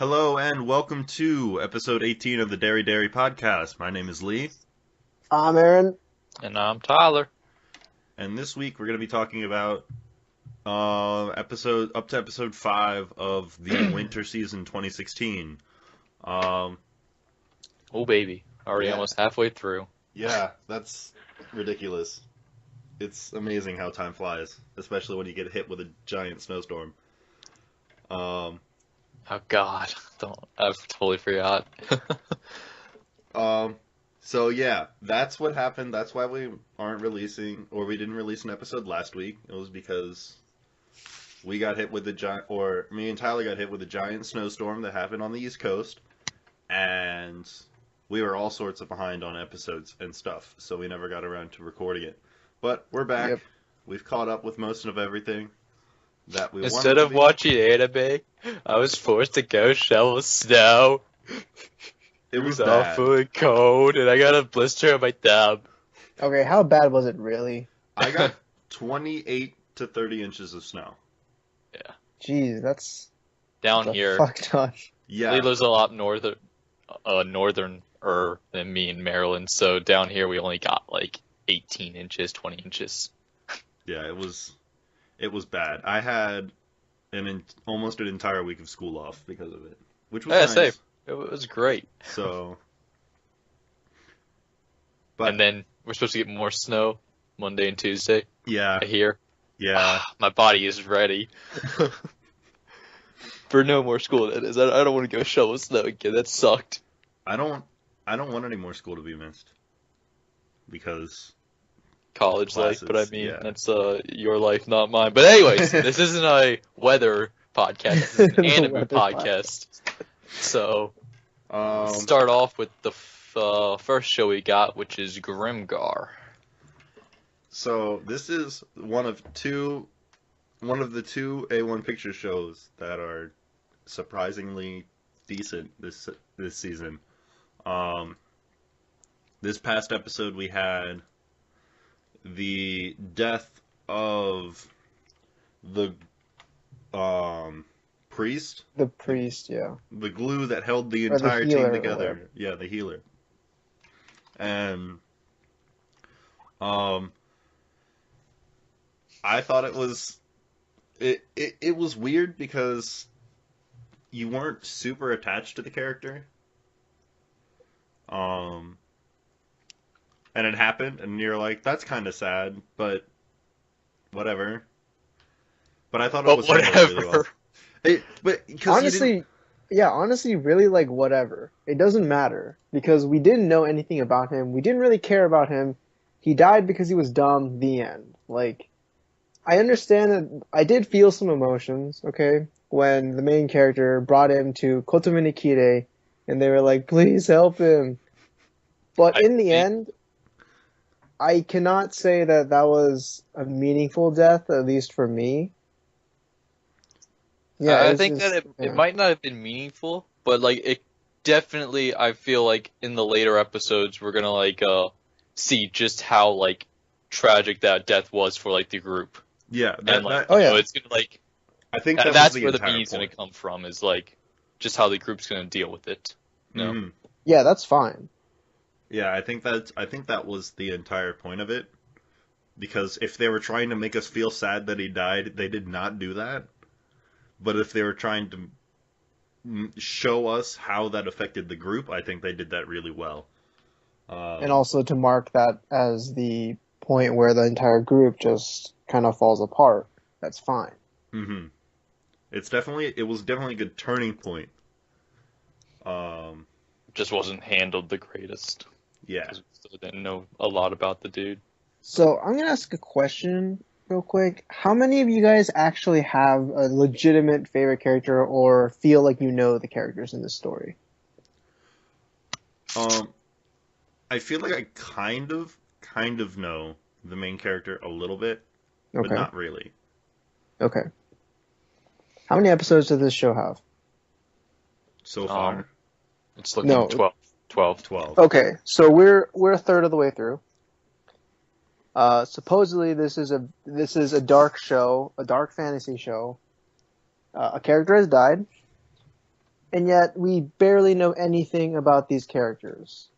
Hello and welcome to episode 18 of the Dere Podcast. My name is Lee, I'm Aaron. And I'm Tyler. and this week we're going to be talking about up to episode 5 of the winter season 2016. Oh, baby. Already Yeah. almost halfway through. Yeah, that's ridiculous. It's amazing how time flies, especially when you get hit with a giant snowstorm. Oh, God. I've totally forgot. So yeah, that's what happened. That's why we didn't release an episode last week. It was because we got hit with me and Tyler got hit with a giant snowstorm that happened on the East Coast, and we were all sorts of behind on episodes and stuff, so we never got around to recording it. But we're back. Yep. We've caught up with most of everything that we Instead wanted of to be. watching anime, I was forced to go shovel snow. It was all bad. fully cold, and I got a blister on my thumb. Okay, how bad was it really? I got 28 to 30 inches of snow. Jeez, that's Down here, fucked up. Yeah. Lee lives a lot northerner than me in Maryland, so down here we only got like 18 inches, 20 inches. Yeah, it was bad. I had almost an entire week of school off because of it, which was Yeah, nice. same. It was great. So, but And then we're supposed to get more snow Monday and Tuesday. yeah, I hear. yeah, My body is ready. For no more school, that is. I don't want to go shovel snow again. That sucked. I don't want any more school to be missed because College life, but I Classes, mean, yeah. that's your life, not mine. But anyways, this isn't a weather podcast. This is an anime Weather podcast. So, let's um, start off with the first show we got, which is Grimgar. so this is one of the two A1 Picture shows that are surprisingly decent this season. This past episode we had the death of the priest, The priest, yeah. the glue that held the Or the entire healer, team or together. whatever. Yeah, the healer. And I thought it was weird because you weren't super attached to the character. And it happened, and you're like, that's kind of sad, but whatever. But I thought it But was handled really well. whatever. Honestly, really, like, whatever. It doesn't matter, because we didn't know anything about him. We didn't really care about him. He died because he was dumb, the end. Like, I understand that I did feel some emotions, okay, when the main character brought him to Kotomi Nikire, and they were like, please help him. But in the end, I cannot say that was a meaningful death, at least for me. Yeah, I it's think just- that yeah. it might not have been meaningful, but like it definitely, I feel like in the later episodes we're gonna like see just how like tragic that death was for like the group, Yeah, and like Oh, yeah. so it's gonna like I think that was that's the where the entire meaning's gonna point. come from is like just how the group's gonna deal with it. No. Mhm. Yeah, that's fine. Yeah, I think that was the entire point of it. Because if they were trying to make us feel sad that he died, they did not do that. But if they were trying to show us how that affected the group, I think they did that really well. And also to mark that as the point where the entire group just kind of falls apart. That's fine. hmm it was definitely a good turning point. Just wasn't handled the greatest Yeah. because we still didn't know a lot about the dude. So I'm gonna ask a question real quick. How many of you guys actually have a legitimate favorite character or feel like you know the characters in this story? I feel like I kind of know the main character a little bit, but Okay. not really. Okay. How many episodes does this show have? So far, It's looking No. 12. 12. Okay, so we're a third of the way through. Supposedly this is a dark show, a dark fantasy show. A character has died. and yet we barely know anything about these characters.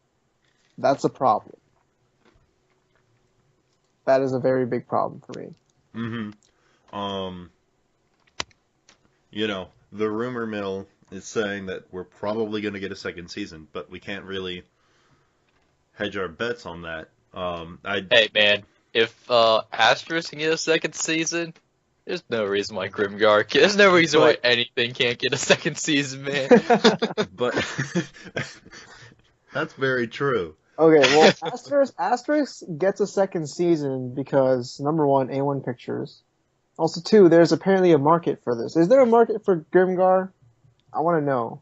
That's a problem. That is a very big problem for me. Mm-hmm. The rumor mill is saying that we're probably going to get a second season, but we can't really hedge our bets on that. Hey, man, if Asterisk can get a second season, there's no reason why Grimgar can. There's no reason why anything can't get a second season, man. But that's very true. Okay, well, Asterisk gets a second season because, number one, A1 Pictures. Also, two, there's apparently a market for this. Is there a market for Grimgar? I want to know.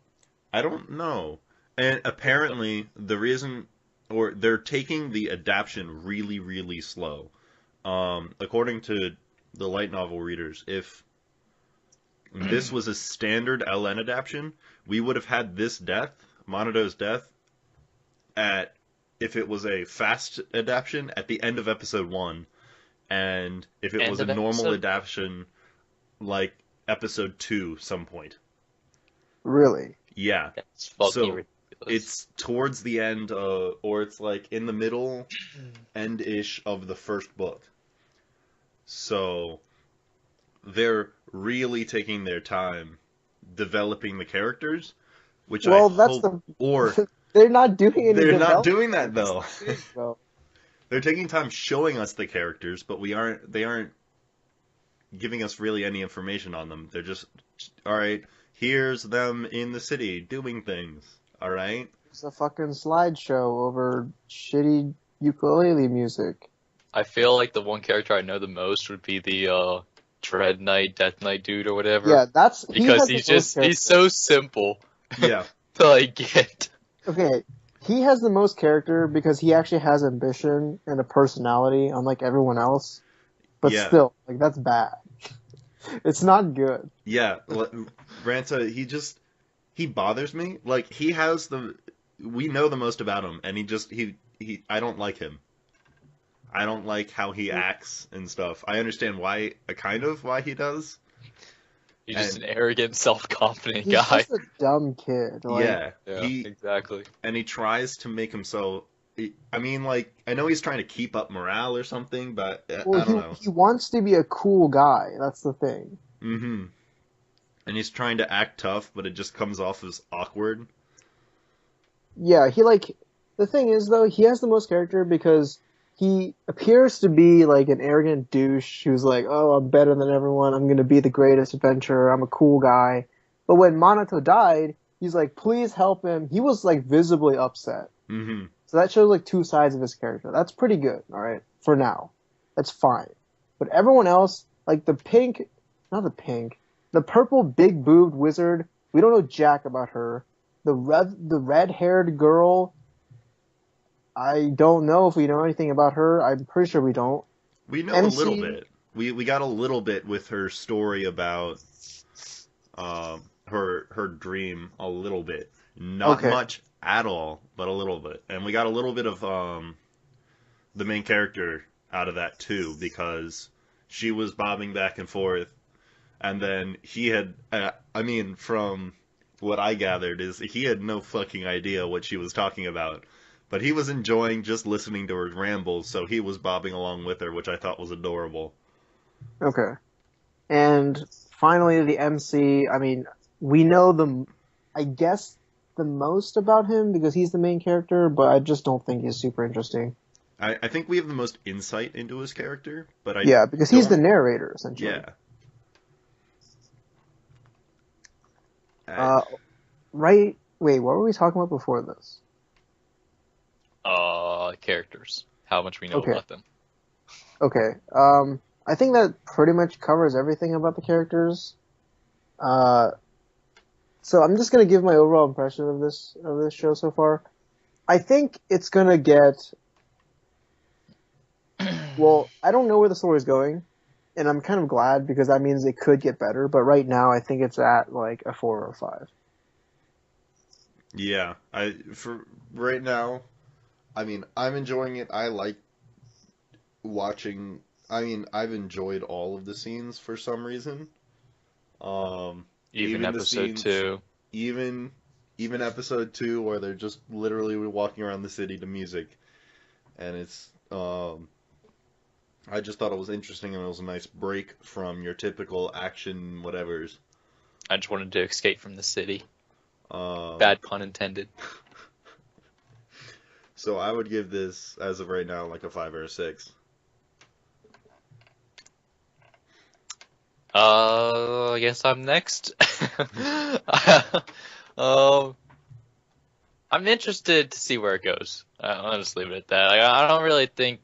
I don't know. And apparently, the reason, or they're taking the adaptation really, really slow. According to the light novel readers, if this was a standard LN adaptation, we would have had this death, Monodo's death, if it was a fast adaptation, at the end of episode 1. And if it was a normal adaptation, like episode 2, some point. Really? Yeah. That's fucking So ridiculous. it's towards the end, or it's like in the middle, end-ish of the first book. So they're really taking their time developing the characters, which Well, I that's hope, or they're not doing any they're not development. doing that though. So, They're taking time showing us the characters, but they aren't giving us really any information on them. They're just, all right, here's them in the city doing things, all right? it's a fucking slideshow over shitty ukulele music. I feel like the one character I know the most would be the Dread Knight, Death Knight dude or whatever. Yeah, because he's so simple Yeah. to like get. Okay, he has the most character because he actually has ambition and a personality, unlike everyone else. But Yeah. still, like, that's bad. It's not good. Yeah, Ranta, he bothers me. Like, we know the most about him, and I don't like him. I don't like how he acts and stuff. I understand why he does. He's just an arrogant, self-confident He's guy. just a dumb kid. Like, Yeah, exactly. and he tries to make himself. I mean, like, I know he's trying to keep up morale or something, but I don't know. He wants to be a cool guy. That's the thing. Mm-hmm. And he's trying to act tough, but it just comes off as awkward. Yeah, the thing is, though, he has the most character because he appears to be like an arrogant douche who's like, oh, I'm better than everyone. I'm going to be the greatest adventurer. I'm a cool guy. But when Minato died, he's like, please help him. He was like visibly upset. Mm-hmm. So that shows like two sides of his character. That's pretty good, all right, for now. That's fine. But everyone else, like the purple big boobed wizard, we don't know jack about her. The red-haired girl, I don't know if we know anything about her. I'm pretty sure we don't. We know a little bit. We got a little bit with her story about her dream, a little bit. Not much at all, but a little bit. And we got a little bit of the main character out of that too, because she was bobbing back and forth, and then he had, from what I gathered, is he had no fucking idea what she was talking about. But he was enjoying just listening to her rambles, so he was bobbing along with her, which I thought was adorable. Okay. And finally, the MC, we know I guess the most about him because he's the main character, but I just don't think he's super interesting. I think we have the most insight into his character, but because he's the narrator, essentially. Yeah. Right. Wait, what were we talking about before this? Characters. How much we know about them. Okay. I think that pretty much covers everything about the characters. So I'm just gonna give my overall impression of this show so far. I think it's gonna get. Well, I don't know where the story's going, and I'm kind of glad because that means it could get better. But right now, I think it's at like a 4 or a 5. Yeah, for right now, I'm enjoying it. I like watching. I've enjoyed all of the scenes for some reason. Even episode scenes, 2. even episode 2 where they're just literally walking around the city to music, and it's I just thought it was interesting, and it was a nice break from your typical action whatevers. I just wanted to escape from the city. Um, Bad pun intended. So I would give this, as of right now, like a 5 or a 6. I guess I'm next. um, I'm interested to see where it goes. I'll just leave it at that. I don't really think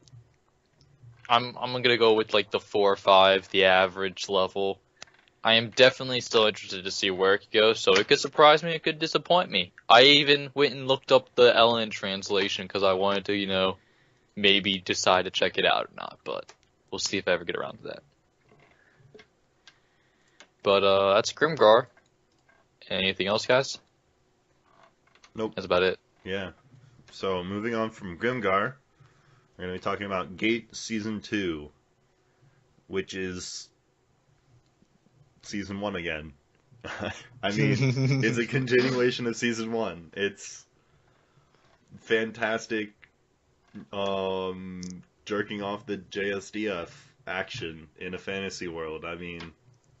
I'm gonna go with like the 4 or 5, the average level. I am definitely still interested to see where it goes. So it could surprise me, it could disappoint me. I even went and looked up the LN translation because I wanted to, maybe decide to check it out or not. But we'll see if I ever get around to that. But that's Grimgar. Anything else, guys? Nope. That's about it. Yeah. So moving on from Grimgar, we're going to be talking about Gate Season 2, which is Season 1 again. I mean, it's a continuation of Season 1. It's fantastic jerking off the JSDF action in a fantasy world. I mean,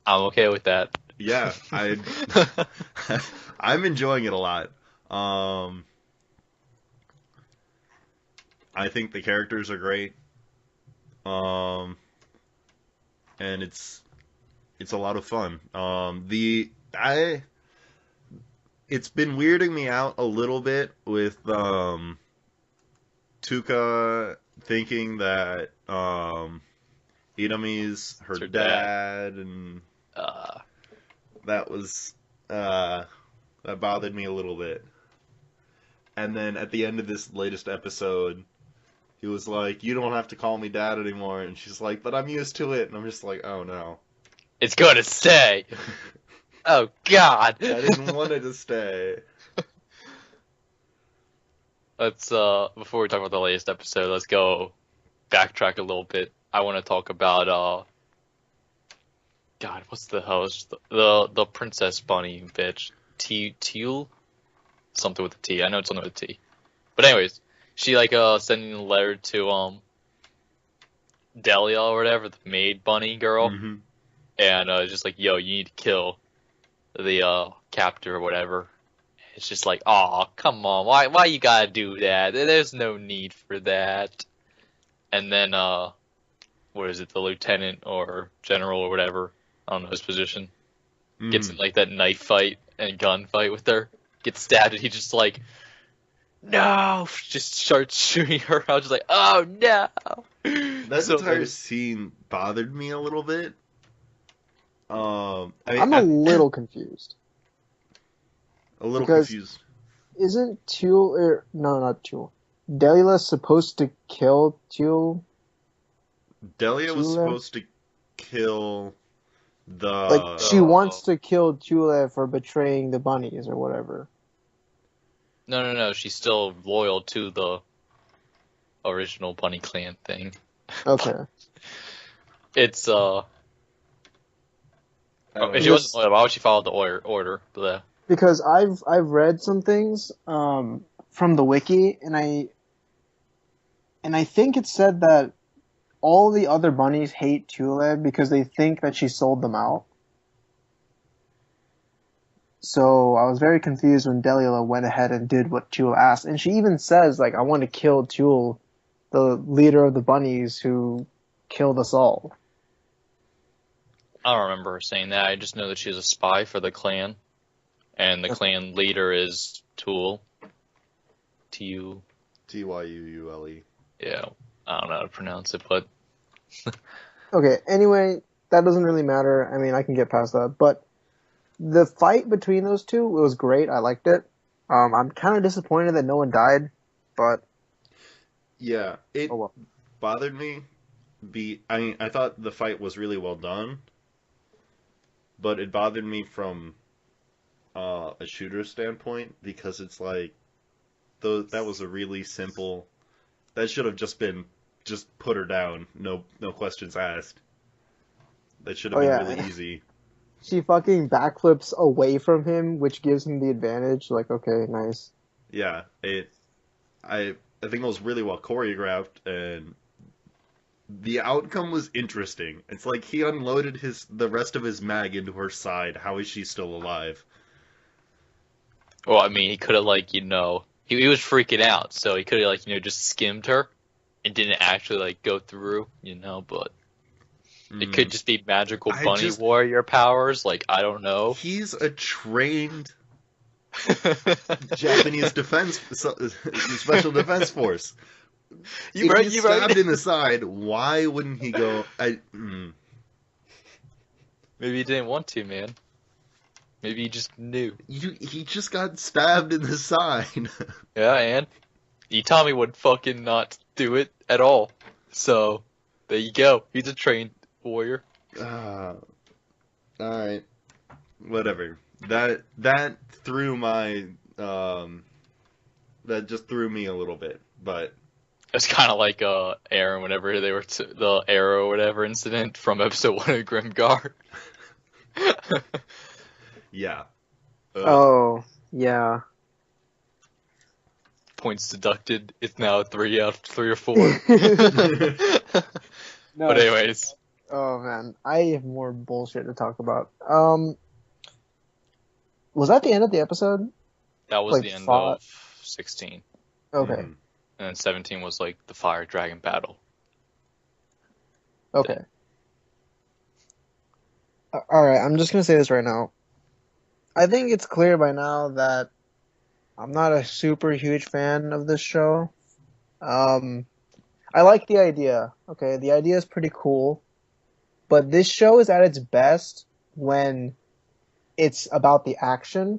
I'm okay with that. yeah, I'm enjoying it a lot. I think the characters are great. And it's a lot of fun. It's been weirding me out a little bit with Tuka thinking that Itami's her dad, and that was that bothered me a little bit. And then at the end of this latest episode, he was like, "You don't have to call me dad anymore," and she's like, "But I'm used to it," and I'm just like, "Oh no." It's gonna stay. Oh God. I didn't want it to stay. Let's before we talk about the latest episode, let's go backtrack a little bit. I want to talk about God, what's the host? The princess bunny bitch. Teal? Something with a T. I know it's something with a T. But anyways, she sending a letter to Delia or whatever, the maid bunny girl. Mm-hmm. And just like, yo, you need to kill the captor or whatever. It's just like, aw, come on, why you gotta do that? There's no need for that. And then what is it, the lieutenant or general or whatever, I don't know his position, gets in like that knife fight and gun fight with her, gets stabbed, and he just like, no, just starts shooting her. I was just like, oh no. That entire scene bothered me a little bit. I'm a little confused. A little because confused. Isn't Tuel, no, not Tuel, Delia supposed to kill Tuel? Delia was supposed to kill the... Like, she wants to kill Tuel for betraying the bunnies or whatever. No, she's still loyal to the original Bunny Clan thing. Okay. It's, if she wasn't loyal, why would she follow the order? Blah. Because I've read some things from the wiki, and I think it said that all the other bunnies hate Tuel because they think that she sold them out. So I was very confused when Delia went ahead and did what Tuel asked, and she even says like, "I want to kill Tuel, the leader of the bunnies who killed us all." I don't remember her saying that. I just know that she's a spy for the clan, and the clan leader is Tuel. Tyuule. Tyuule. Yeah, I don't know how to pronounce it, but Okay. Anyway, that doesn't really matter. I mean, I can get past that, but the fight between those two, it was great. I liked it. I'm kind of disappointed that no one died, but yeah, it well. bothered me. I thought the fight was really well done, but it bothered me from a shooter standpoint because it's like that was a really simple. That should have just been put her down. No questions asked. That should have been really easy. she fucking backflips away from him, which gives him the advantage. Like, okay, nice. Yeah, I think it was really well choreographed, and the outcome was interesting. It's like he unloaded the rest of his mag into her side. How is she still alive? Well, I mean, he could have, like, he was freaking out, so he could have, like, just skimmed her and didn't actually, like, go through, but it could just be magical bunny warrior powers, like, I don't know. He's a trained Japanese special defense force. If he's stabbed in the side, why wouldn't he go? Maybe he didn't want to, man. Maybe he just knew. He just got stabbed in the side. Yeah, and Itami would fucking not do it at all. So, there you go. He's a trained warrior. Alright. Whatever. That threw my, that just threw me a little bit, but... It's kind of like, Aaron, whenever they were the arrow or whatever incident from episode 1 of Grimgar. Yeah. Oh, yeah. Points deducted. It's now 3 out of 3 or 4. No. But anyways. Oh man, I have more bullshit to talk about. Was that the end of the episode? That was the end of 16. Okay. Mm. And then 17 was like the fire dragon battle. Okay. Alright, I'm just gonna say this right now. I think it's clear by now that I'm not a super huge fan of this show. I like the idea. Okay, the idea is pretty cool. But this show is at its best when it's about the action.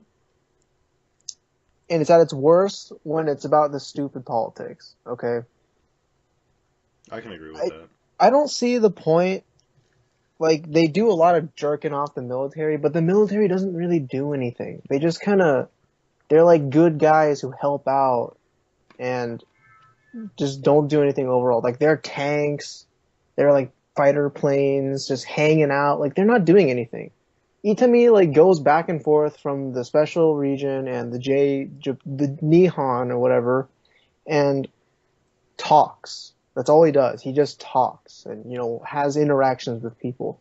And it's at its worst when it's about the stupid politics. Okay? I can agree with that. I don't see the point. Like, they do a lot of jerking off the military, but the military doesn't really do anything. They just they're like good guys who help out and just don't do anything overall. Like, they're tanks, they're like fighter planes just hanging out. Like, they're not doing anything. Itami, like, goes back and forth from the special region and the Nihon or whatever and talks. That's all he does. He just talks and, has interactions with people.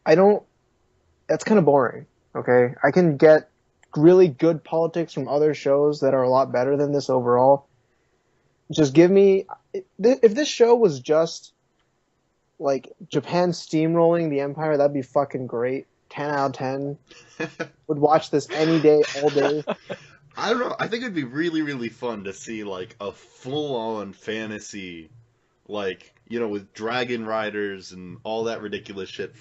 That's kind of boring, okay? I can get really good politics from other shows that are a lot better than this overall. Just give me, if this show was just, like, Japan steamrolling the Empire, that'd be fucking great. 10 out of 10. Would watch this any day, all day. I don't know. I think it'd be really, really fun to see, like, a full-on fantasy, like, with dragon riders and all that ridiculous shit,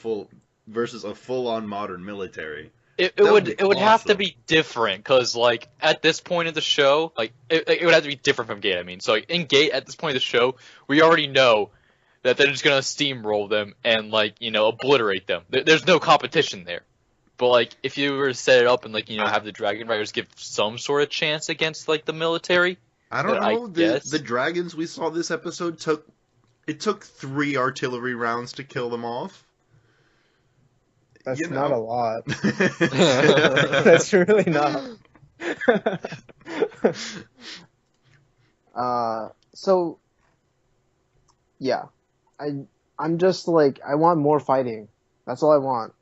versus a full-on modern military. It would have to be different, because, like, at this point of the show, like, it would have to be different from Gate, I mean. So, like, in Gate, at this point of the show, we already know that they're just gonna steamroll them and, like, obliterate them. There's no competition there. But, like, if you were to set it up and, like, have the Dragon Riders give some sort of chance against, like, the military. I don't know. The dragons we saw this episode took 3 artillery rounds to kill them off. That's not a lot. That's really not. So, yeah. I'm just like, I want more fighting. That's all I want.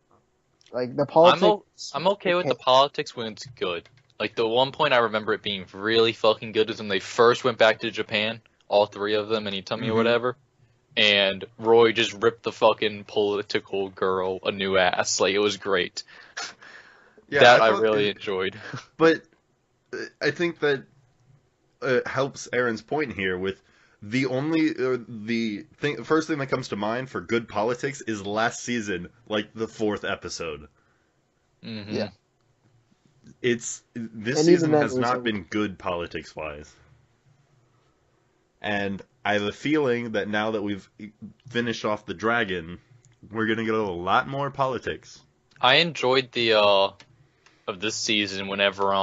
Like, the politics... I'm okay with the politics when it's good. Like, the one point I remember it being really fucking good is when they first went back to Japan, all 3 of them, and Itami or whatever, and Roy just ripped the fucking political girl a new ass. Like, it was great. Yeah, that I really enjoyed. But I think that helps Aaron's point here with first thing that comes to mind for good politics is last season, like the 4th episode. Mm-hmm. Yeah. This season has not been good politics-wise. And I have a feeling that now that we've finished off the dragon, we're gonna get a lot more politics. I enjoyed the of this season whenever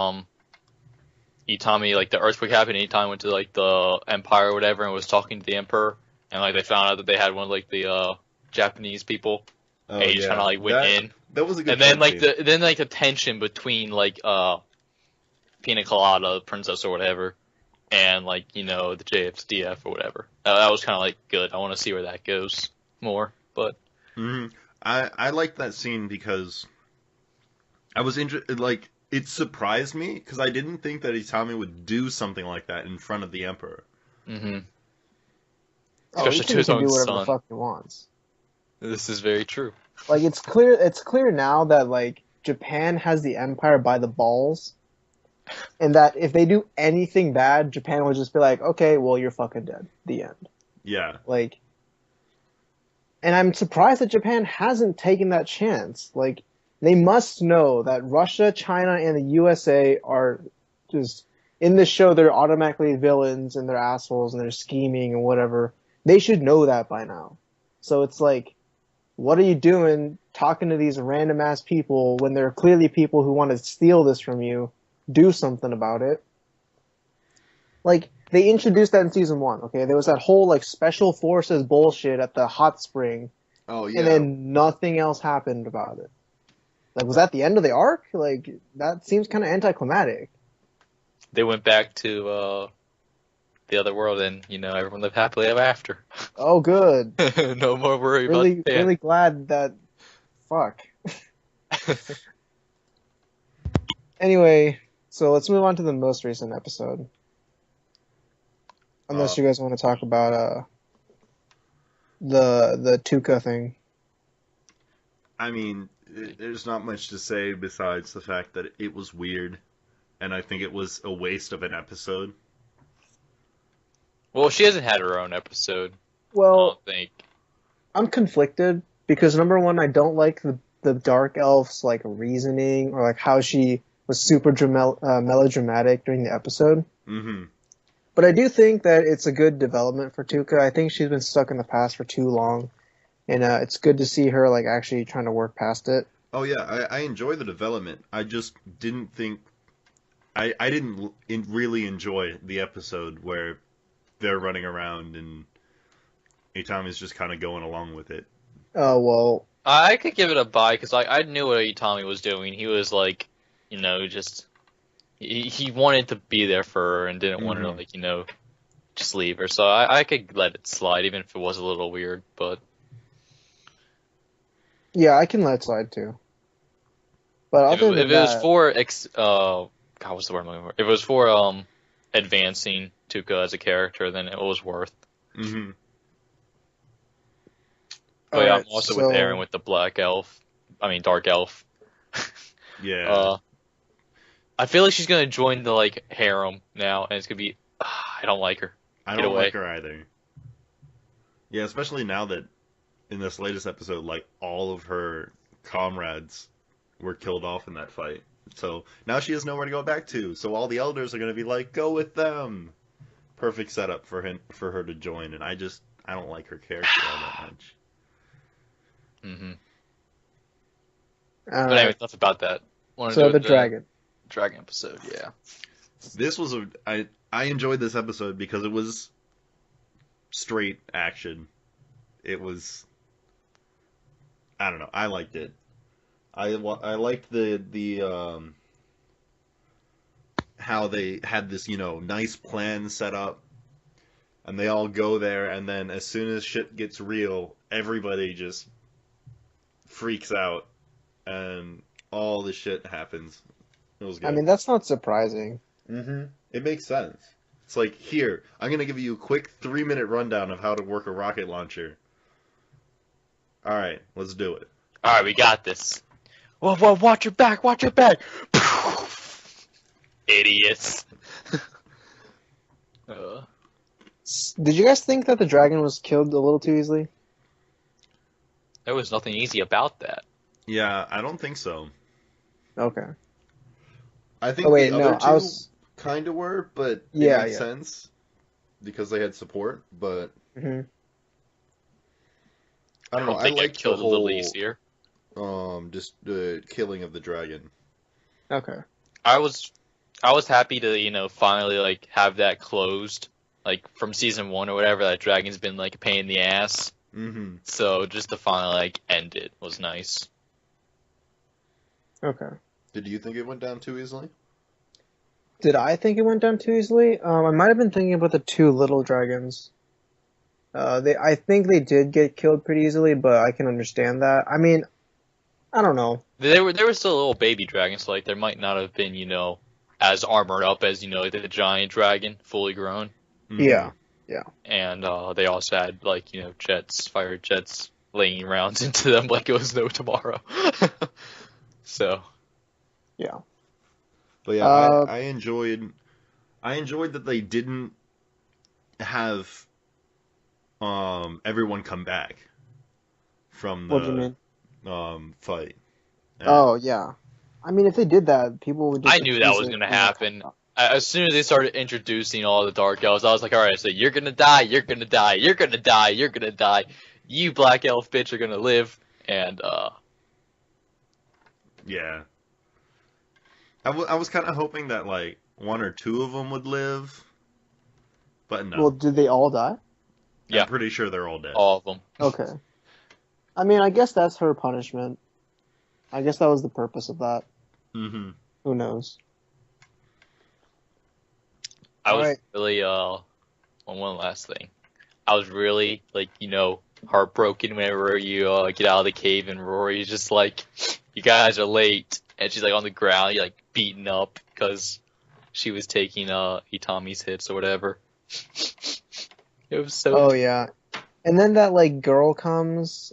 Itami, like, the earthquake happened, and Itami went to, like, the Empire or whatever and was talking to the Emperor, and, like, they found out that they had one of, like, the Japanese people, and he just kind of, like, went in. That was a good. And then fight scene. the tension between like Pina Colada, Princess or whatever, and like the JFDF or whatever. That was kind of like good. I want to see where that goes more, but I liked that scene because I was interested. Like it surprised me because I didn't think that Itami would do something like that in front of the Emperor. Especially to his can own do whatever son. the fuck he wants. This is very true. Like it's clear now that like Japan has the empire by the balls, and that if they do anything bad, Japan will just be like, okay, well you're fucking dead. The end. Yeah. Like, and I'm surprised that Japan hasn't taken that chance. Like, they must know that Russia, China, and the USA are just in this show. They're automatically villains and they're assholes and they're scheming and whatever. They should know that by now. So it's like, what are you doing talking to these random ass people when there are clearly people who want to steal this from you? Do something about it. Like, they introduced that in season 1, okay? There was that whole, like, special forces bullshit at the hot spring. Oh, yeah. And then nothing else happened about it. Like, was that the end of the arc? Like, that seems kind of anticlimactic. They went back to the other world, and everyone lived happily ever after. Oh, good. No more worry Really, about Japan. really glad that... Fuck. Anyway, so let's move on to the most recent episode. Unless you guys want to talk about the Tuca thing. I mean, there's not much to say besides the fact that it was weird, and I think it was a waste of an episode. Well, she hasn't had her own episode. I Well, don't think. I'm conflicted because number one, I don't like the Dark Elf's like reasoning or like how she was super melodramatic during the episode. Mm-hmm. But I do think that it's a good development for Tuca. I think she's been stuck in the past for too long, and it's good to see her like actually trying to work past it. Oh yeah, I enjoy the development. I just didn't think I didn't really enjoy the episode where they're running around and Itami's just kind of going along with it. Oh well, I could give it a bye because I knew what Itami was doing. He was like, just he wanted to be there for her and didn't want her to like just leave her. So I could let it slide even if it was a little weird. But yeah, I can let it slide too. But if it was for God, what's the word I'm looking for? If it was for advancing Tuca as a character, then it was worth. Mm-hmm. But yeah, I'm also with Aaron with the Dark Elf. Yeah. I feel like she's gonna join the like harem now, and it's gonna be. I don't like her. I don't like her either. Yeah, especially now that in this latest episode, like all of her comrades were killed off in that fight. So now she has nowhere to go back to. So all the elders are gonna be like, go with them. Perfect setup for her to join, and I don't like her character all that much. Mm-hmm. But anyway, enough about that. So the dragon episode, yeah. This was I enjoyed this episode because it was straight action. It was, I don't know, I liked it. I liked the how they had this nice plan set up, and they all go there, and then as soon as shit gets real, everybody just freaks out, and all the shit happens. It was good. I mean, that's not surprising. Mm-hmm. It makes sense. It's like, here, I'm going to give you a quick 3-minute rundown of how to work a rocket launcher. Alright, let's do it. Alright, we got this. Whoa, watch your back, watch your back! Idiots. Did you guys think that the dragon was killed a little too easily? There was nothing easy about that. Yeah, I don't think so. Okay. I think the other two kind of were, but it made sense because they had support, but mm-hmm. I don't know. I liked killed the whole, a little easier. Just the killing of the dragon. Okay. I was happy to finally like have that closed, like from season 1 or whatever. That dragon's been like a pain in the ass. Mm-hmm. So just to finally like end it was nice. Okay. Did you think it went down too easily? Did I think it went down too easily? I might have been thinking about the two little dragons. I think they did get killed pretty easily, but I can understand that. I mean, I don't know. They were still little baby dragons, so like there might not have been, as armored up as, the giant dragon, fully grown. Mm-hmm. Yeah. And they also had like, jets, fire jets laying rounds into them like it was no tomorrow. So Yeah. But yeah, I enjoyed that they didn't have everyone come back from What do you mean? Fight. Oh yeah. I mean, if they did that, people would just. I knew that was gonna happen. As soon as they started introducing all the Dark Elves, I was like, alright, so you're gonna die, you're gonna die, you're gonna die, you're gonna die. You Black Elf bitch are gonna live, and Yeah. I was kind of hoping that like one or two of them would live, but no. Well, did they all die? Yeah. I'm pretty sure they're all dead. all of them. Okay. I mean, I guess that's her punishment. I guess that was the purpose of that. Mm-hmm. Who knows? I was Alright. really one last thing. I was really heartbroken whenever you get out of the cave and Rory's just like, you guys are late, and she's like on the ground, like beaten up because she was taking Itami's hits or whatever. It was so. Oh yeah. And then that like girl comes.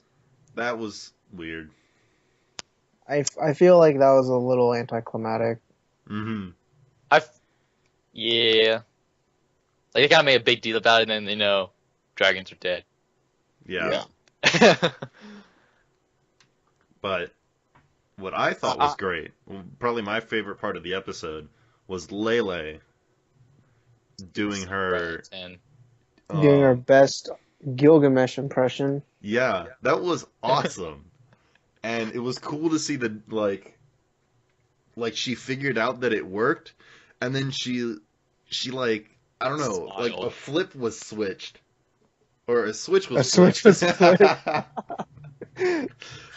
That was weird. I feel like that was a little anticlimactic. Mm-hmm. Yeah. Like they kind of made a big deal about it, and then dragons are dead. Yeah. Yeah. But what I thought was great, probably my favorite part of the episode, was Lele doing her Doing her best Gilgamesh impression. Yeah, that was awesome. And it was cool to see the like she figured out that it worked, and then she like, I don't know, like a flip was switched. Or a switch was flipped. A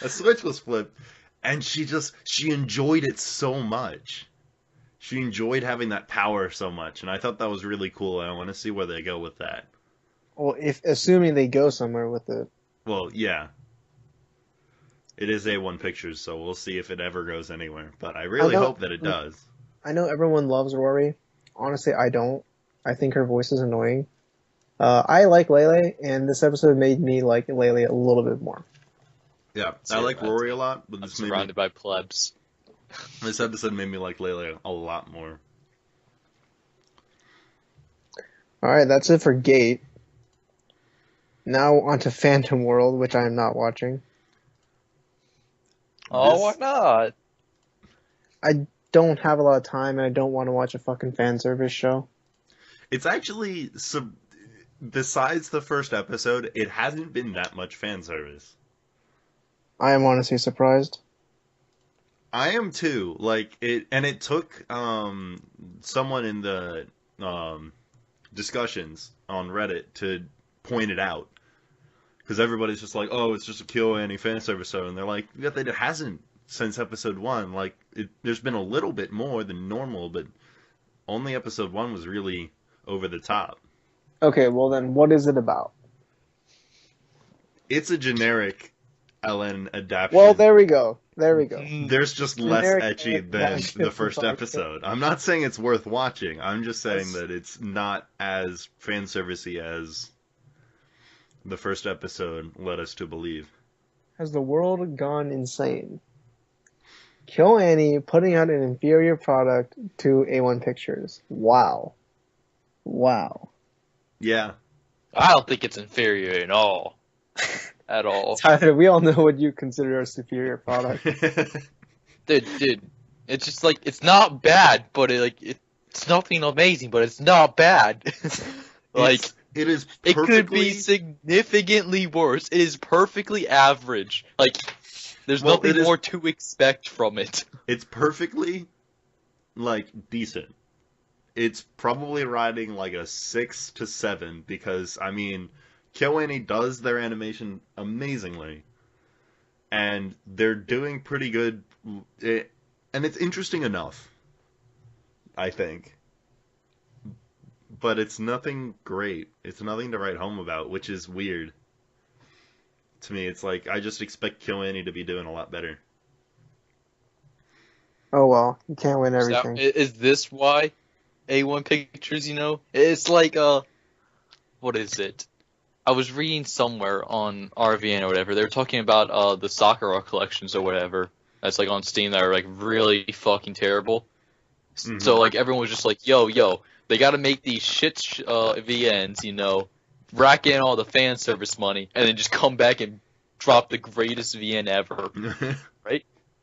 switch was flipped, and she enjoyed it so much. She enjoyed having that power so much, and I thought that was really cool, and I want to see where they go with that. Well, assuming they go somewhere with it. Well, yeah. It is A1 Pictures, so we'll see if it ever goes anywhere. But I really hope that it does. I know everyone loves Rory. Honestly, I don't. I think her voice is annoying. I like Lele, and this episode made me like Lele a little bit more. Yeah, I like Rory a lot, but I'm surrounded by plebs. This episode made me like Lele a lot more. Alright, that's it for Gate. Now onto Phantom World, which I am not watching. Oh, why not? I don't have a lot of time, and I don't want to watch a fucking fan service show. It's actually, besides the first episode, it hasn't been that much fan service. I am honestly surprised. I am too. Like it took someone in the discussions on Reddit to point it out, because everybody's just like, oh, it's just a KyoAni fan service show, and they're like, yeah, it hasn't since episode 1. Like there's been a little bit more than normal, but only episode 1 was really over the top. Okay, well then, what is it about? It's a generic LN adaptation. Well, there we go. There's just less Generic ecchi than the first episode. I'm not saying it's worth watching. I'm just saying that it's not as fan servicey as the first episode led us to believe. Has the world gone insane? KyoAni putting out an inferior product to A1 Pictures. Wow. Yeah. I don't think it's inferior at all. At all. Tyler, we all know what you consider a superior product. Dude, it's just like, it's not bad, but it's nothing amazing, but it's not bad. It is it perfectly... could be significantly worse. It is perfectly average. Like, there's nothing more to expect from it. It's perfectly, decent. It's probably riding like a 6 to 7, because, I mean, KyoAni does their animation amazingly, and they're doing pretty good. And it's interesting enough, I think. But it's nothing great. It's nothing to write home about, which is weird. To me, it's like, I just expect KyoAni to be doing a lot better. Oh well, you can't win So, everything. is this why A1 Pictures, it's like, what is it? I was reading somewhere on RVN or whatever, they were talking about, the Sakura collections or whatever, that's like on Steam that are like really fucking terrible. Mm-hmm. So like everyone was just like, yo, they gotta make these VNs, rack in all the fan service money, and then just come back and drop the greatest VN ever.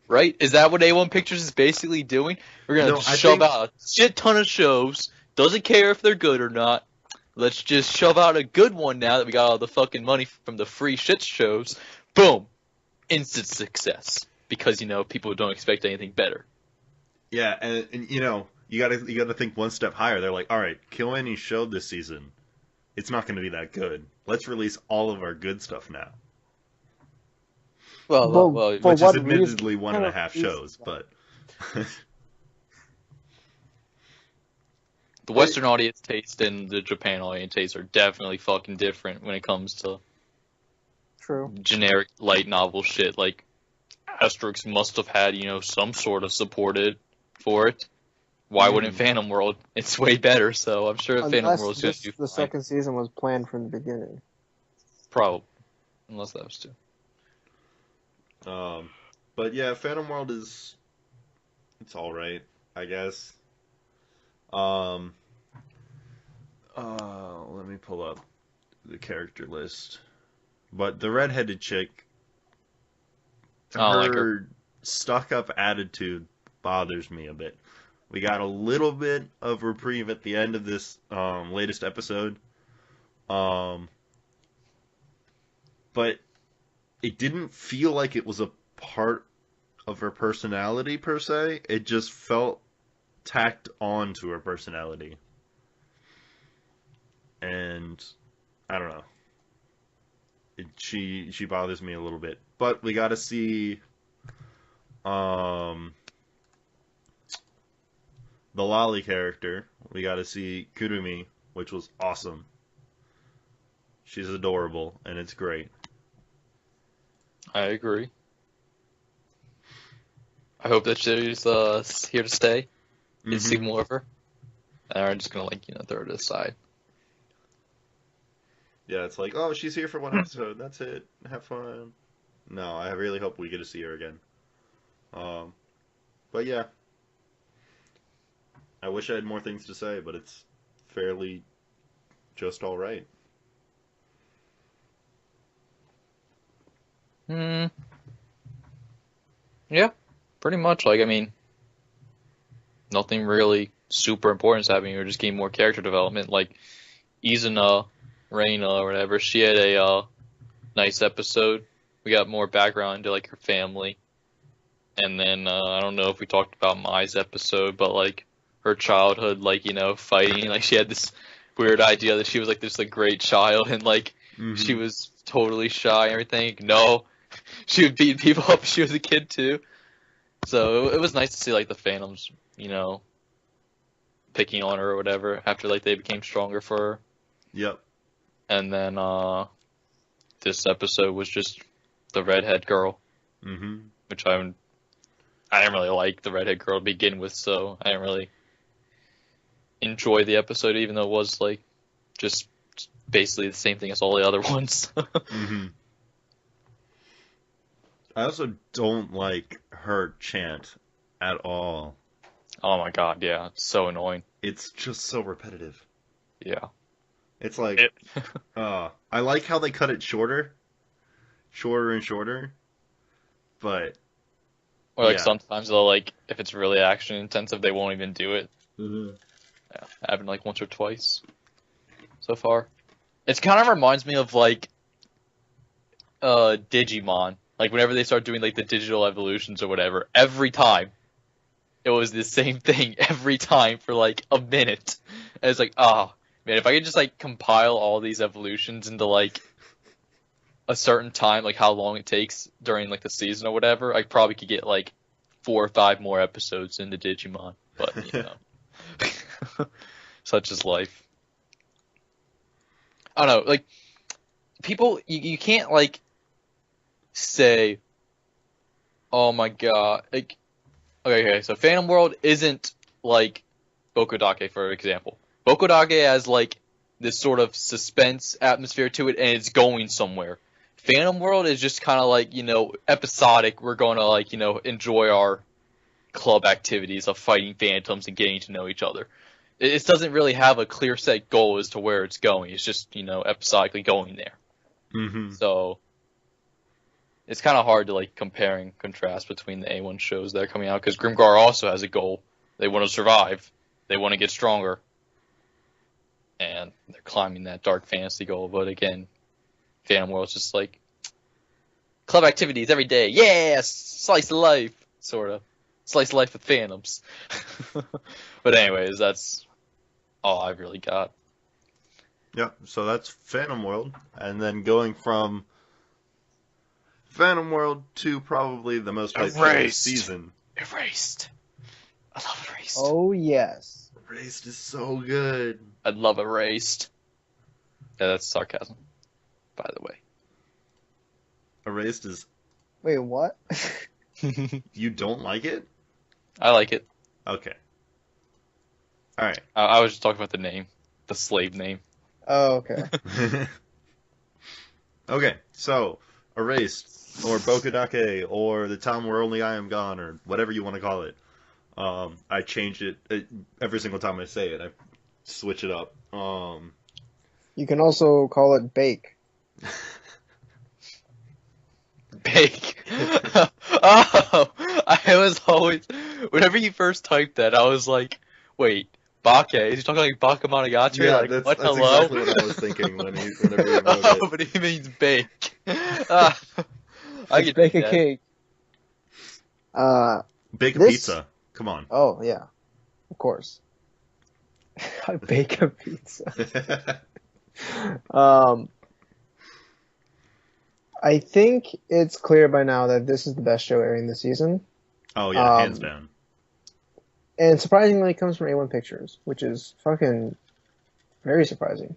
Right? Is that what A1 Pictures is basically doing? We're gonna shove out a shit ton of shows, doesn't care if they're good or not. Let's just shove out a good one now that we got all the fucking money from the free shit shows. Boom! Instant success. Because, people don't expect anything better. Yeah, and you gotta think one step higher. They're like, alright, KyoAni showed this season. It's not gonna be that good. Let's release all of our good stuff now. Well, which is admittedly 1.5 shows, but... The Western audience taste and the Japan audience taste are definitely fucking different when it comes to True. generic light novel shit. Like, Asterix must have had, some sort of supported for it. Why wouldn't Phantom World? It's way better, so I'm sure Phantom World's going to do fine. The second season was planned from the beginning. Probably. Unless that was too. But yeah, Phantom World it's alright, I guess. Let me pull up the character list. But the redheaded chick, her stuck-up attitude bothers me a bit. We got a little bit of reprieve at the end of this latest episode. But it didn't feel like it was a part of her personality, per se. It just felt tacked on to her personality. And I don't know. She bothers me a little bit. But we got to see the Lolly character. We got to see Kurumi, which was awesome. She's adorable, and it's great. I agree. I hope that she's here to stay. And see more of her. And I'm just gonna throw it aside. Yeah, it's like, oh, she's here for one episode. That's it. Have fun. No, I really hope we get to see her again. But yeah, I wish I had more things to say, but it's fairly just all right. Yeah, pretty much. Nothing really super important is happening. We're just getting more character development. Like, Izuna, Reina, or whatever, she had a nice episode. We got more background into, her family. And then, I don't know if we talked about Mai's episode, but, her childhood, fighting. She had this weird idea that she was, this great child, and, she was totally shy and everything. No, she would beat people up if she was a kid, too. So, it was nice to see, the Phantoms, picking on her or whatever, after, they became stronger for her. Yep. And then, this episode was just the redhead girl. Which I didn't really like the redhead girl to begin with, so I didn't really enjoy the episode, even though it was, just basically the same thing as all the other ones. I also don't like her chant at all. Oh my god, yeah, it's so annoying. It's just so repetitive. Yeah. It's like, I like how they cut it shorter and shorter, but... Or sometimes they'll if it's really action intensive, they won't even do it. Yeah, happened once or twice so far. It kind of reminds me of Digimon. Whenever they start doing the digital evolutions or whatever, every time it was the same thing every time for a minute. And it's man, if I could just compile all these evolutions into a certain time, how long it takes during the season or whatever, I probably could get 4 or 5 more episodes into Digimon, but you know, such is life. I don't know, like, people, you can't, like, say, oh my god, like, okay, so Phantom World isn't, like, Bokodake, for example. Bokodake has, like, this sort of suspense atmosphere to it, and it's going somewhere. Phantom World is just kind of like, you know, episodic. We're going to, like, you know, enjoy our club activities of fighting phantoms and getting to know each other. It doesn't really have a clear set goal as to where it's going. It's just, you know, episodically going there. Mm-hmm. So it's kind of hard to, like, compare and contrast between the A1 shows that are coming out, because Grimgar also has a goal. They want to survive. They want to get stronger. And they're climbing that dark fantasy goal. But again, Phantom World's just like, club activities every day. Yeah, slice of life, sort of. Slice of life with phantoms. But anyways, that's all I've really got. Yeah, so that's Phantom World. And then going from Phantom World to probably the most hyped show this season. Erased. I love Erased. Oh, yes. Erased is so good. I love Erased. Yeah, that's sarcasm, by the way. Erased is... Wait, what? You don't like it? I like it. Okay. Alright. I was just talking about the name. The slave name. Oh, okay. Okay, so, Erased, or Bokodake, or The Time Where Only I Am Gone, or whatever you want to call it. I change it every single time I say it. I switch it up. You can also call it Bake. Bake. Oh, I was always, whenever you first typed that, I was like, wait, Bake? Is he talking like Bakemonogatari? Yeah, like, that's hello? exactly what I was thinking whenever you wrote Oh, it. but he means bake. I could Bake do a that. cake. Bake a This- pizza. Come on. Oh, yeah. Of course. I bake a pizza. I think it's clear by now that this is the best show airing this season. Oh, yeah, hands down. And surprisingly, it comes from A1 Pictures, which is fucking very surprising.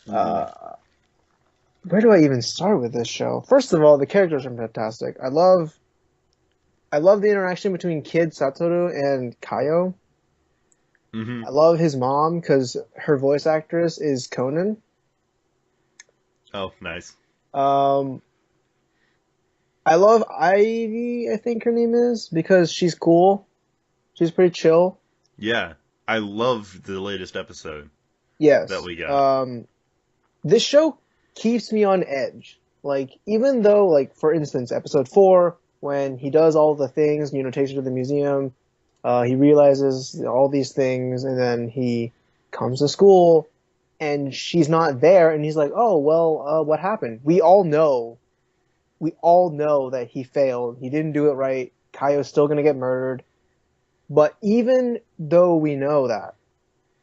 Where do I even start with this show? First of all, the characters are fantastic. I love the interaction between Kid Satoru and Kaio. Mm-hmm. I love his mom because her voice actress is Conan. Oh, nice. I love Ivy, I think her name is, because she's cool. She's pretty chill. Yeah, I love the latest episode. Yes. That we got. This show keeps me on edge. Like, even though, like, for instance, episode 4, when he does all the things, you know, takes her to the museum, he realizes all these things, and then he comes to school, and she's not there, and he's like, oh, well, what happened? We all know that he failed. He didn't do it right. Kaio's still gonna get murdered. But even though we know that,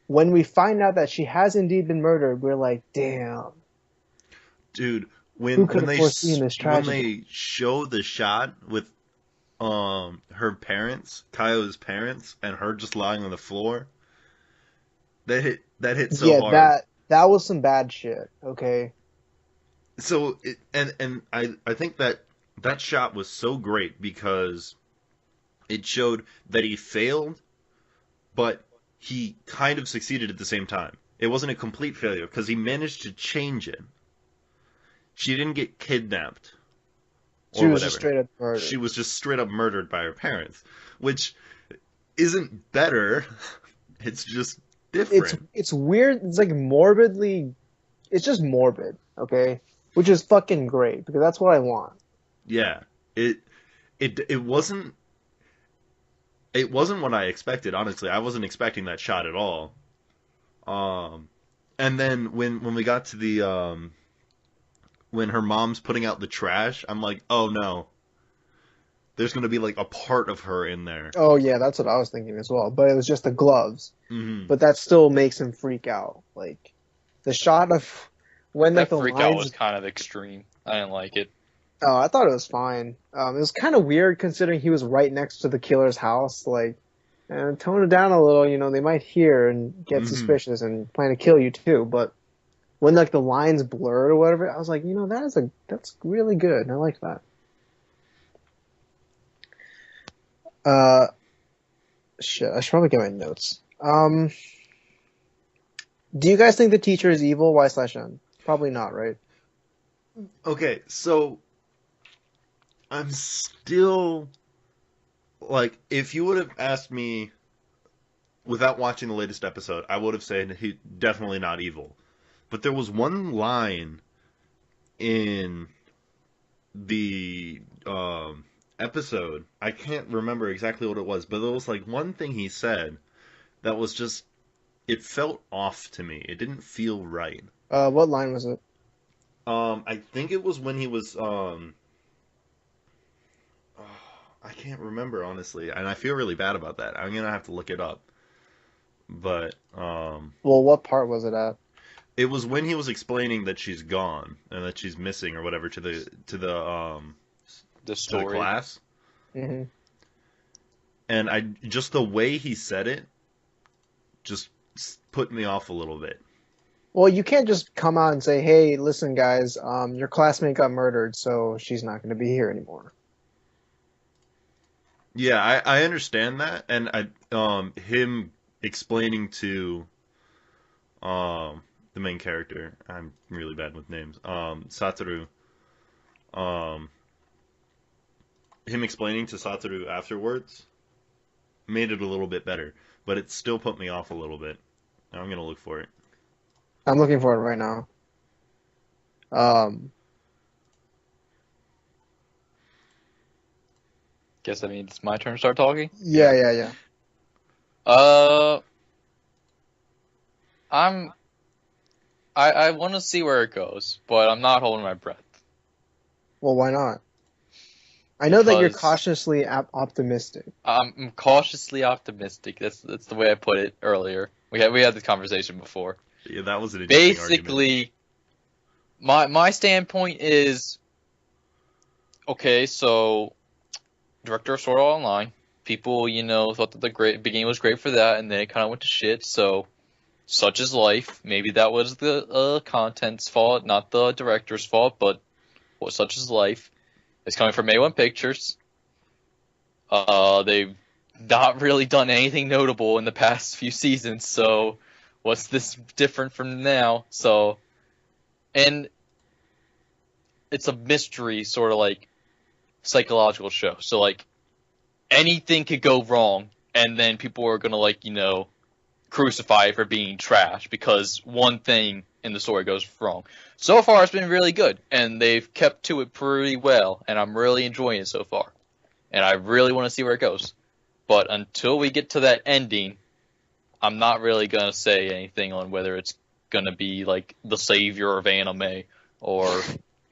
when we find out that she has indeed been murdered, we're like, damn. Dude, Who could have foreseen this when tragedy? they show the shot with her parents, Kaio's parents, and her just lying on the floor, that hit so hard. that was some bad shit, okay? So I think that shot was so great because it showed that he failed, but he kind of succeeded at the same time. It wasn't a complete failure because he managed to change it. She didn't get kidnapped. She was just straight up murdered. She was just straight up murdered by her parents, which isn't better. It's just different. It's weird. It's like morbidly. It's just morbid, okay? Which is fucking great because that's what I want. Yeah, it wasn't. It wasn't what I expected. Honestly, I wasn't expecting that shot at all. And then when we got to the when her mom's putting out the trash, I'm like, oh no. There's gonna be like a part of her in there. Oh yeah, that's what I was thinking as well. But it was just the gloves. Mm-hmm. But that still makes him freak out. Like the shot of when That like the freak out lines. was kind of extreme. I didn't like it. Oh, I thought it was fine. It was kind of weird considering he was right next to the killer's house. Like, tone it down a little. You know, they might hear and get Hmm. suspicious and plan to kill you too. But when like the lines blurred or whatever, I was like, you know, that's really good. I like that. Uh, shit, I should probably get my notes. Do you guys think the teacher is evil? Y/N? Probably not, right? Okay, so I'm still like, if you would have asked me without watching the latest episode, I would have said he definitely not evil. But there was one line in the episode. I can't remember exactly what it was, but there was like one thing he said that was just, it felt off to me. It didn't feel right. What line was it? I think it was when he was I can't remember honestly, and I feel really bad about that. I'm gonna have to look it up. But Well, what part was it at? it was when he was explaining that she's gone and that she's missing or whatever The to the story. class. Hmm. And I just the way he said it just put me off a little bit. Well, you can't just come out and say, "Hey, listen, guys, your classmate got murdered, so she's not going to be here anymore." Yeah, I understand that, and him explaining to the main character, I'm really bad with names, Satoru, um him explaining to Satoru afterwards made it a little bit better, but it still put me off a little bit. I'm gonna look for it. I'm looking for it right now. Um, Guess that means it's my turn to start talking. yeah, yeah, yeah. Uh, I want to see where it goes, but I'm not holding my breath Well, why not? I know that you're because cautiously optimistic. I'm cautiously optimistic. That's the way I put it earlier. We had this conversation before. Yeah, that was an interesting argument. Basically, my standpoint is okay. So, director of Sword Art Online, people thought that the beginning was great for that, and then it kind of went to shit. So, such is life. Maybe that was the content's fault, not the director's fault, but such is life. It's coming from A1 Pictures. They've not really done anything notable in the past few seasons, so what's this different from now? So, and it's a mystery, sort of like psychological show. So, like, anything could go wrong, and then people are gonna, like, crucify it for being trash because one thing in the story goes wrong. So far, it's been really good, and they've kept to it pretty well, and I'm really enjoying it so far. And I really want to see where it goes. But until we get to that ending, I'm not really going to say anything on whether it's going to be like the savior of anime or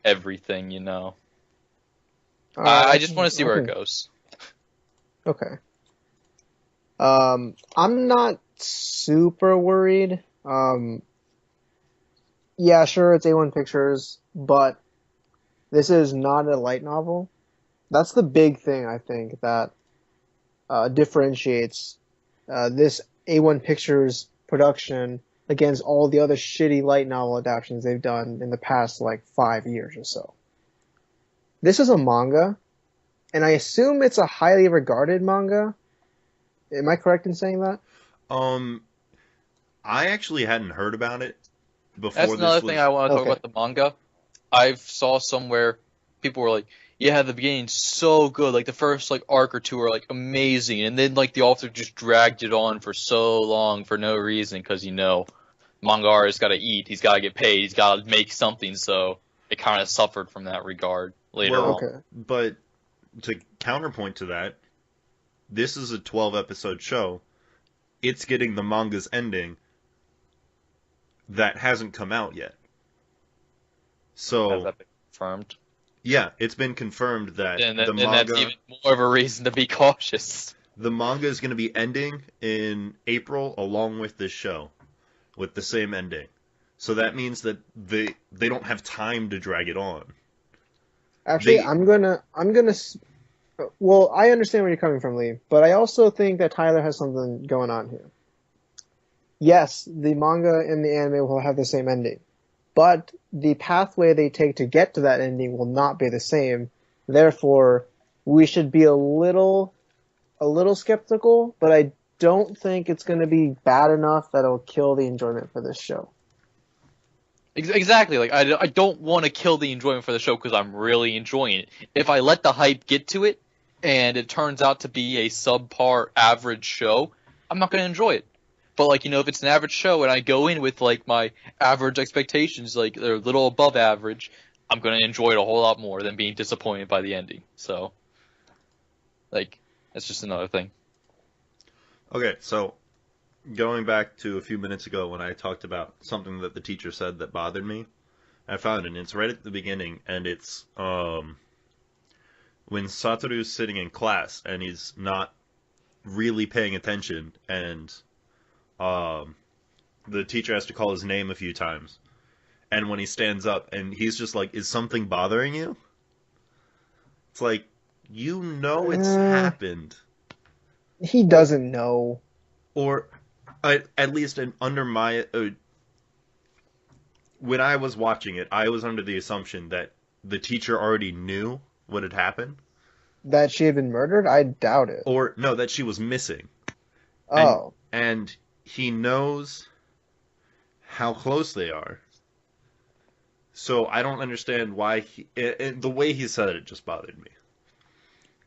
everything. I just want to see where it goes. Okay. I'm not super worried. Yeah, sure, it's A1 Pictures, but this is not a light novel. That's the big thing, I think, that differentiates this A1 Pictures production against all the other shitty light novel adaptations they've done in the past, like, 5 years or so. This is a manga, and I assume it's a highly regarded manga. Am I correct in saying that? I actually hadn't heard about it before. That's another thing I want to talk Okay. about the manga. I saw somewhere people were like, yeah, the beginning's so good. Like, the first, like, arc or two are, like, amazing. And then, like, the author just dragged it on for so long for no reason. Because, manga artist's got to eat. He's got to get paid. He's got to make something. So it kind of suffered from that regard later Well, on. Okay. But to counterpoint to that, this is a 12-episode show. It's getting the manga's ending that hasn't come out yet. Has So, that been confirmed? yeah, it's been confirmed that And the that's manga even more of a reason to be cautious. the manga is going to be ending in April along with this show with the same ending. So that means that they don't have time to drag it on. Actually, They, well, I understand where you're coming from, Lee, but I also think that Tyler has something going on here. Yes, the manga and the anime will have the same ending, but the pathway they take to get to that ending will not be the same. Therefore, we should be a little skeptical, but I don't think it's going to be bad enough that it'll kill the enjoyment for this show. Exactly. Like I don't want to kill the enjoyment for the show because I'm really enjoying it. If I let the hype get to it, and it turns out to be a subpar average show, I'm not going to enjoy it. But like if it's an average show and I go in with like my average expectations, like they're a little above average, I'm going to enjoy it a whole lot more than being disappointed by the ending. So, like, that's just another thing. okay, so going back to a few minutes ago when I talked about something that the teacher said that bothered me, I found it, and it's right at the beginning, and it's when Satoru's sitting in class and he's not really paying attention, and the teacher has to call his name a few times, and when he stands up and he's just like, is something bothering you? It's like, it's happened. He doesn't know. Or at least under my when I was watching it, I was under the assumption that the teacher already knew what had happened. That she had been murdered? I doubt it. Or no, that she was missing. Oh. And he knows how close they are. So I don't understand why the way he said it just bothered me.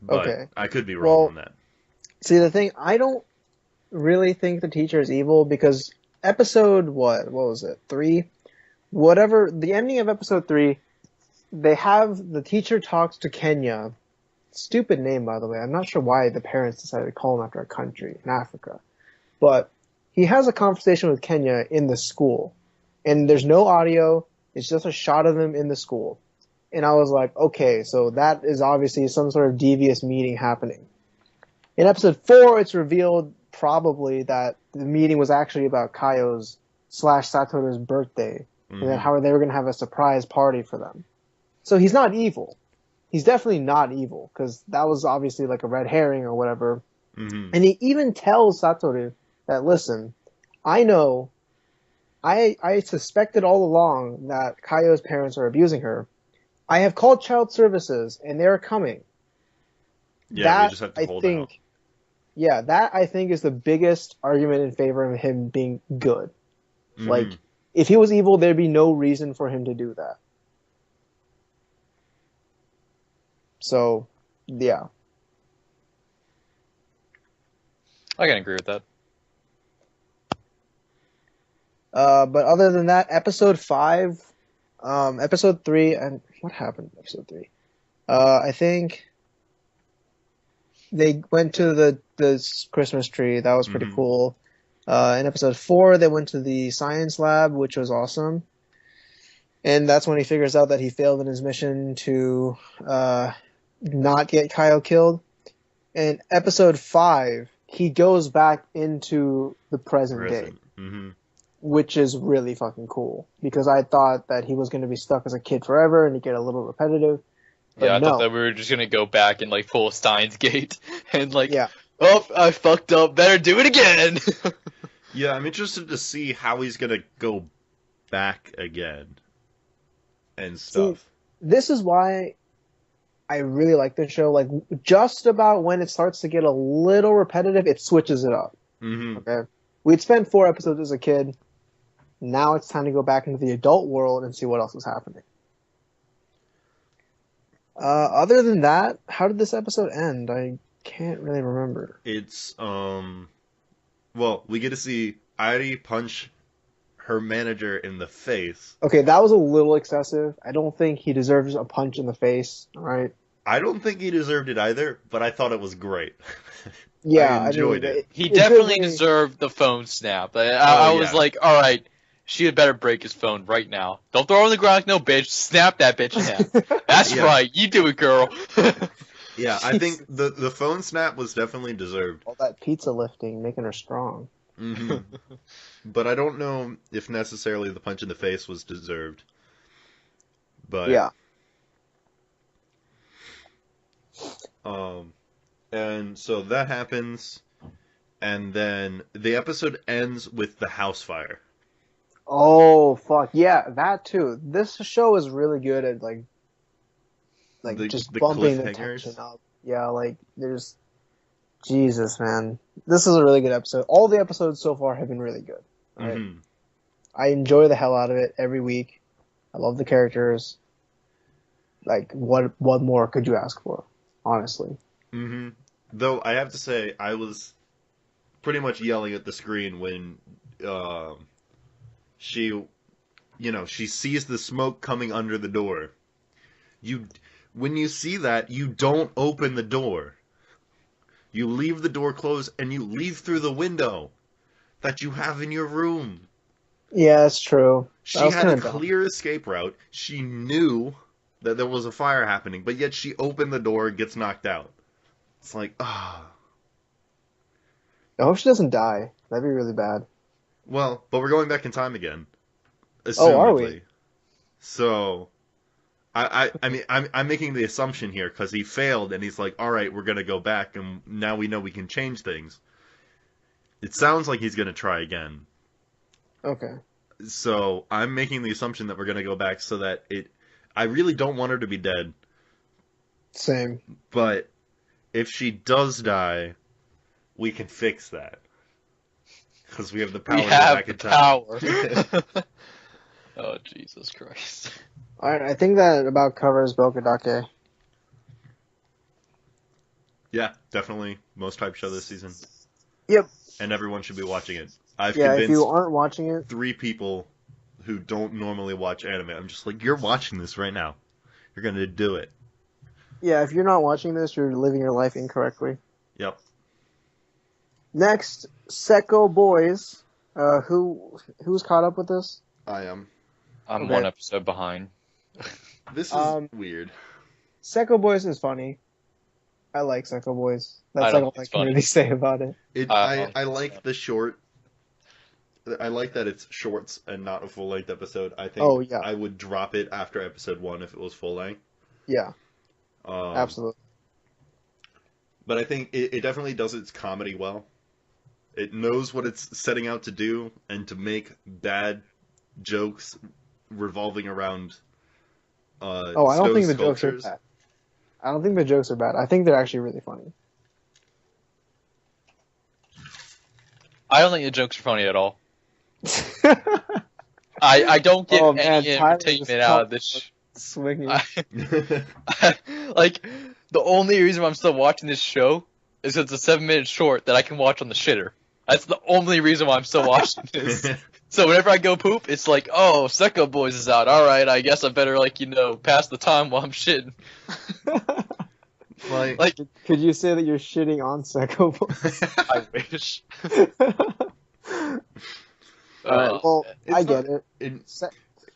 But Okay. I could be wrong on that. See, the thing, I don't really think the teacher is evil because episode, what was it, 3? Whatever, the ending of episode 3, the teacher talks to Kenya. Stupid name, by the way. I'm not sure why the parents decided to call him after a country in Africa. But he has a conversation with Kenya in the school. And there's no audio. It's just a shot of them in the school. And I was like, okay, so that is obviously some sort of devious meeting happening. In episode 4, it's revealed probably that the meeting was actually about Kaio's / Satoru's birthday. Mm-hmm. And then how they were going to have a surprise party for them. So he's not evil. He's definitely not evil, because that was obviously like a red herring or whatever. Mm-hmm. And he even tells Satoru that, listen, I know, I suspected all along that Kaio's parents are abusing her. I have called child services, and they're coming. Yeah, we just have to hold out. Yeah, that I think is the biggest argument in favor of him being good. Mm-hmm. Like, if he was evil, there'd be no reason for him to do that. So, yeah. I can agree with that. But other than that, episode 5, episode 3, and what happened in episode 3? I think they went to the Christmas tree. That was pretty cool. In episode 4, they went to the science lab, which was awesome. And that's when he figures out that he failed in his mission to not get Kaio killed. In episode 5, he goes back into the present day. Mm-hmm. Which is really fucking cool. Because I thought that he was going to be stuck as a kid forever and he'd get a little repetitive. But yeah, I no. thought that we were just going to go back and like pull a Steins Gate. And like, yeah. Oh, I fucked up. Better do it again. Yeah, I'm interested to see how he's going to go back again. And stuff. See, this is why I really like this show. Like, just about when it starts to get a little repetitive, it switches it up. Mm-hmm. Okay? We'd spent 4 episodes as a kid. Now it's time to go back into the adult world and see what else is happening. Other than that, how did this episode end? I can't really remember. It's, well, we get to see Airi punch her manager in the face. Okay, that was a little excessive. I don't think he deserves a punch in the face, right? I don't think he deserved it either, but I thought it was great. Yeah, I enjoyed it. He definitely deserved the phone snap. I was like, all right, she had better break his phone right now. Don't throw it on the ground, no bitch. Snap that bitch in half. That's right. You do it, girl. Yeah, I think the phone snap was definitely deserved. All that pizza lifting, making her strong. Mm-hmm. But I don't know if necessarily the punch in the face was deserved. But yeah. And so that happens, and then the episode ends with the house fire. Oh fuck yeah, that too. This show is really good at like just The bumping the cliffhangers. tension up. Yeah, like there's Jesus, man. This is a really good episode. All the episodes so far have been really good. Right? Mm-hmm. I enjoy the hell out of it every week. I love the characters. Like what more could you ask for? Honestly. Mm-hmm. Though I have to say, I was pretty much yelling at the screen when she, she sees the smoke coming under the door. When you see that, you don't open the door. You leave the door closed and you leave through the window that you have in your room. Yeah, that's true. She That was had a kinda dumb. clear escape route. She knew that there was a fire happening, but yet she opened the door and gets knocked out. It's like, ah. I hope she doesn't die. That'd be really bad. Well, but we're going back in time again. Oh, are we? Assumedly. So, I mean, I'm making the assumption here because he failed and he's like, all right, we're going to go back and now we know we can change things. It sounds like he's going to try again. Okay. So, I'm making the assumption that we're going to go back so that I really don't want her to be dead, Same. but if she does die, we can fix that. Because we have the power We to go have back the in time. power. Oh, Jesus Christ. Alright, I think that about covers Bokudake. Yeah, definitely most hyped show this season. Yep. And everyone should be watching it. I've Yeah, if convinced you aren't watching it, 3 people who don't normally watch anime. I'm just like, you're watching this right now. You're going to do it. yeah, if you're not watching this, you're living your life incorrectly. Yep. Next, Sekko Boys. Who's caught up with this? I am. I'm Okay. one episode behind. This is weird. Sekko Boys is funny. I like Sekko Boys. That's I like don't all think I it's can funny. really say about it. I like the short. I like that it's shorts and not a full length episode. I think Oh, yeah. I would drop it after episode 1 if it was full length. Yeah, Um, absolutely. But I think it definitely does its comedy well. It knows what it's setting out to do and to make bad jokes revolving around Oh, I don't think the jokes are sculptures. bad. I don't think the jokes are bad. I think they're actually really funny. I don't think the jokes are funny at all. I don't get Oh, man, any Tyler just entertainment out of this. Swinging. Like, the only reason I'm still watching this show is it's a 7-minute short that I can watch on the shitter. That's the only reason why I'm still watching this. So whenever I go poop, it's like, oh, Sekko Boys is out. Alright, I guess I better, pass the time while I'm shitting. Like, Could you say that you're shitting on Sekko Boys? I wish. Alright, well, It's I not- get it. Se-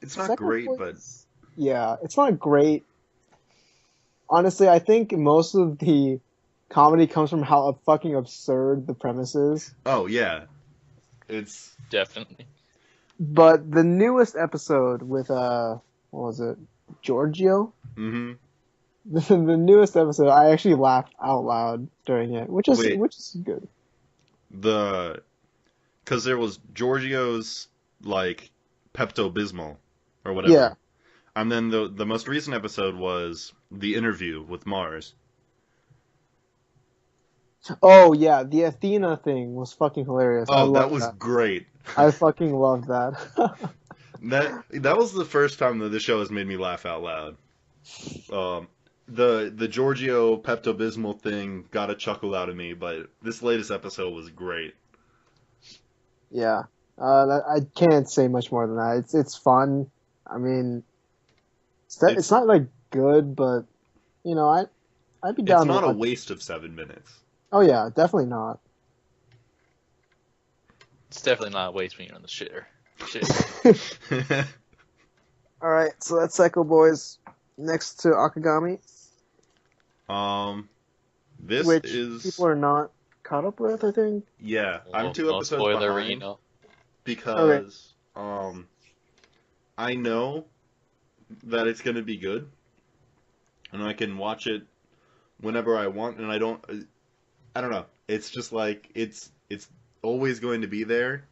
it's not Sekko great, Boys- but Yeah, it's not great. Honestly, I think most of the comedy comes from how fucking absurd the premise is. oh yeah, it's Definitely. But the newest episode with what was it, Giorgio? mm-hmm. The newest episode, I actually laughed out loud during it, which is Wait. good. Because there was Giorgio's like Pepto Bismol or whatever. Yeah. And then the most recent episode was the interview with Mars. Oh yeah, the Athena thing was fucking hilarious. I Oh, that loved was great. I fucking loved that. That was the first time that the show has made me laugh out loud. The Giorgio Pepto Bismol thing got a chuckle out of me, but this latest episode was great. Yeah, I can't say much more than that. It's fun. I mean, it's not like good, but you know, I'd be down. It's not to a watch. waste of 7 minutes. Oh yeah, definitely not. It's definitely not a waste when you're on the shitter. Shit. All right, so that's Sekko Boys. Next to Akagami, This which is people are not caught up with. I think. yeah. I'm 2 No episodes spoiler, behind you know. because I know that it's gonna be good, and I can watch it whenever I want, and I don't know. It's just like it's always going to be there,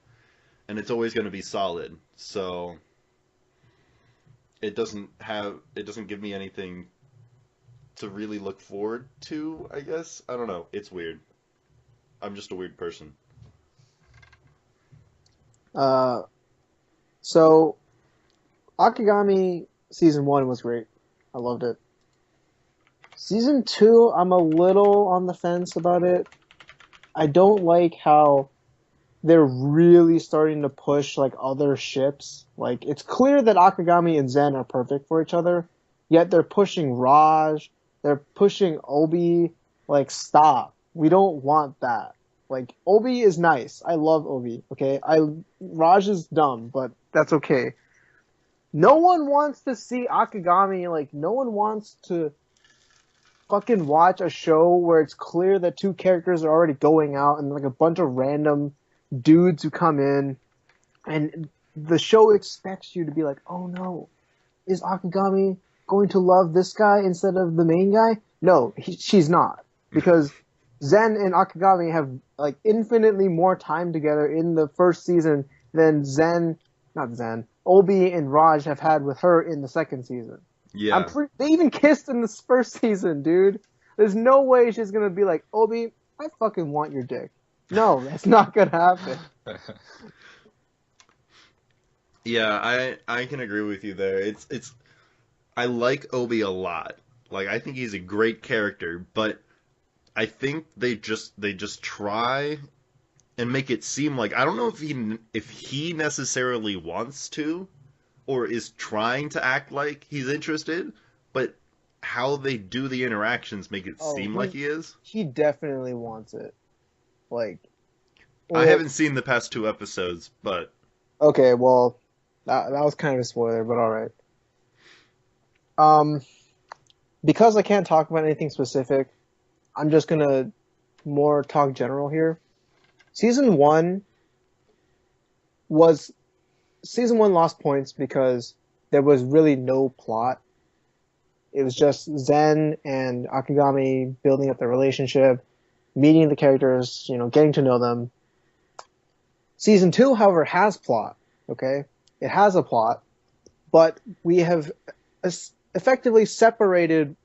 and it's always going to be solid. So it doesn't give me anything to really look forward to, I guess. I don't know. It's weird. I'm just a weird person. So Akagami season 1 was great. I loved it. Season 2, I'm a little on the fence about it. I don't like how they're really starting to push like other ships. Like, it's clear that Akagami and Zen are perfect for each other, yet they're pushing Raj, they're pushing Obi. Like, stop. We don't want that. Like, Obi is nice. I love Obi, okay? Raj is dumb, but that's okay. No one wants to see Akagami, like, no one wants to fucking watch a show where it's clear that two characters are already going out and like a bunch of random dudes who come in, and the show expects you to be like, oh no, is Akagami going to love this guy instead of the main guy? No, she's not, because Zen and Akagami have like infinitely more time together in the first season than Obi and Raj have had with her in the second season. Yeah. They even kissed in the first season, dude. There's no way she's gonna be like, Obi, I fucking want your dick. No, that's not gonna happen. Yeah, I can agree with you there. It's I like Obi a lot. Like, I think he's a great character, but I think they just try and make it seem like, I don't know if he necessarily wants to or is trying to act like he's interested, but how they do the interactions make it seem like he is. He definitely wants it. Like, I haven't seen the past 2 episodes, but okay, well, that was kind of a spoiler, but all right. Because I can't talk about anything specific, I'm just gonna more talk general here. Season 1 lost points because there was really no plot. It was just Zen and Akagami building up their relationship, meeting the characters, getting to know them. Season 2, however, has plot, okay? It has a plot, but we have effectively separated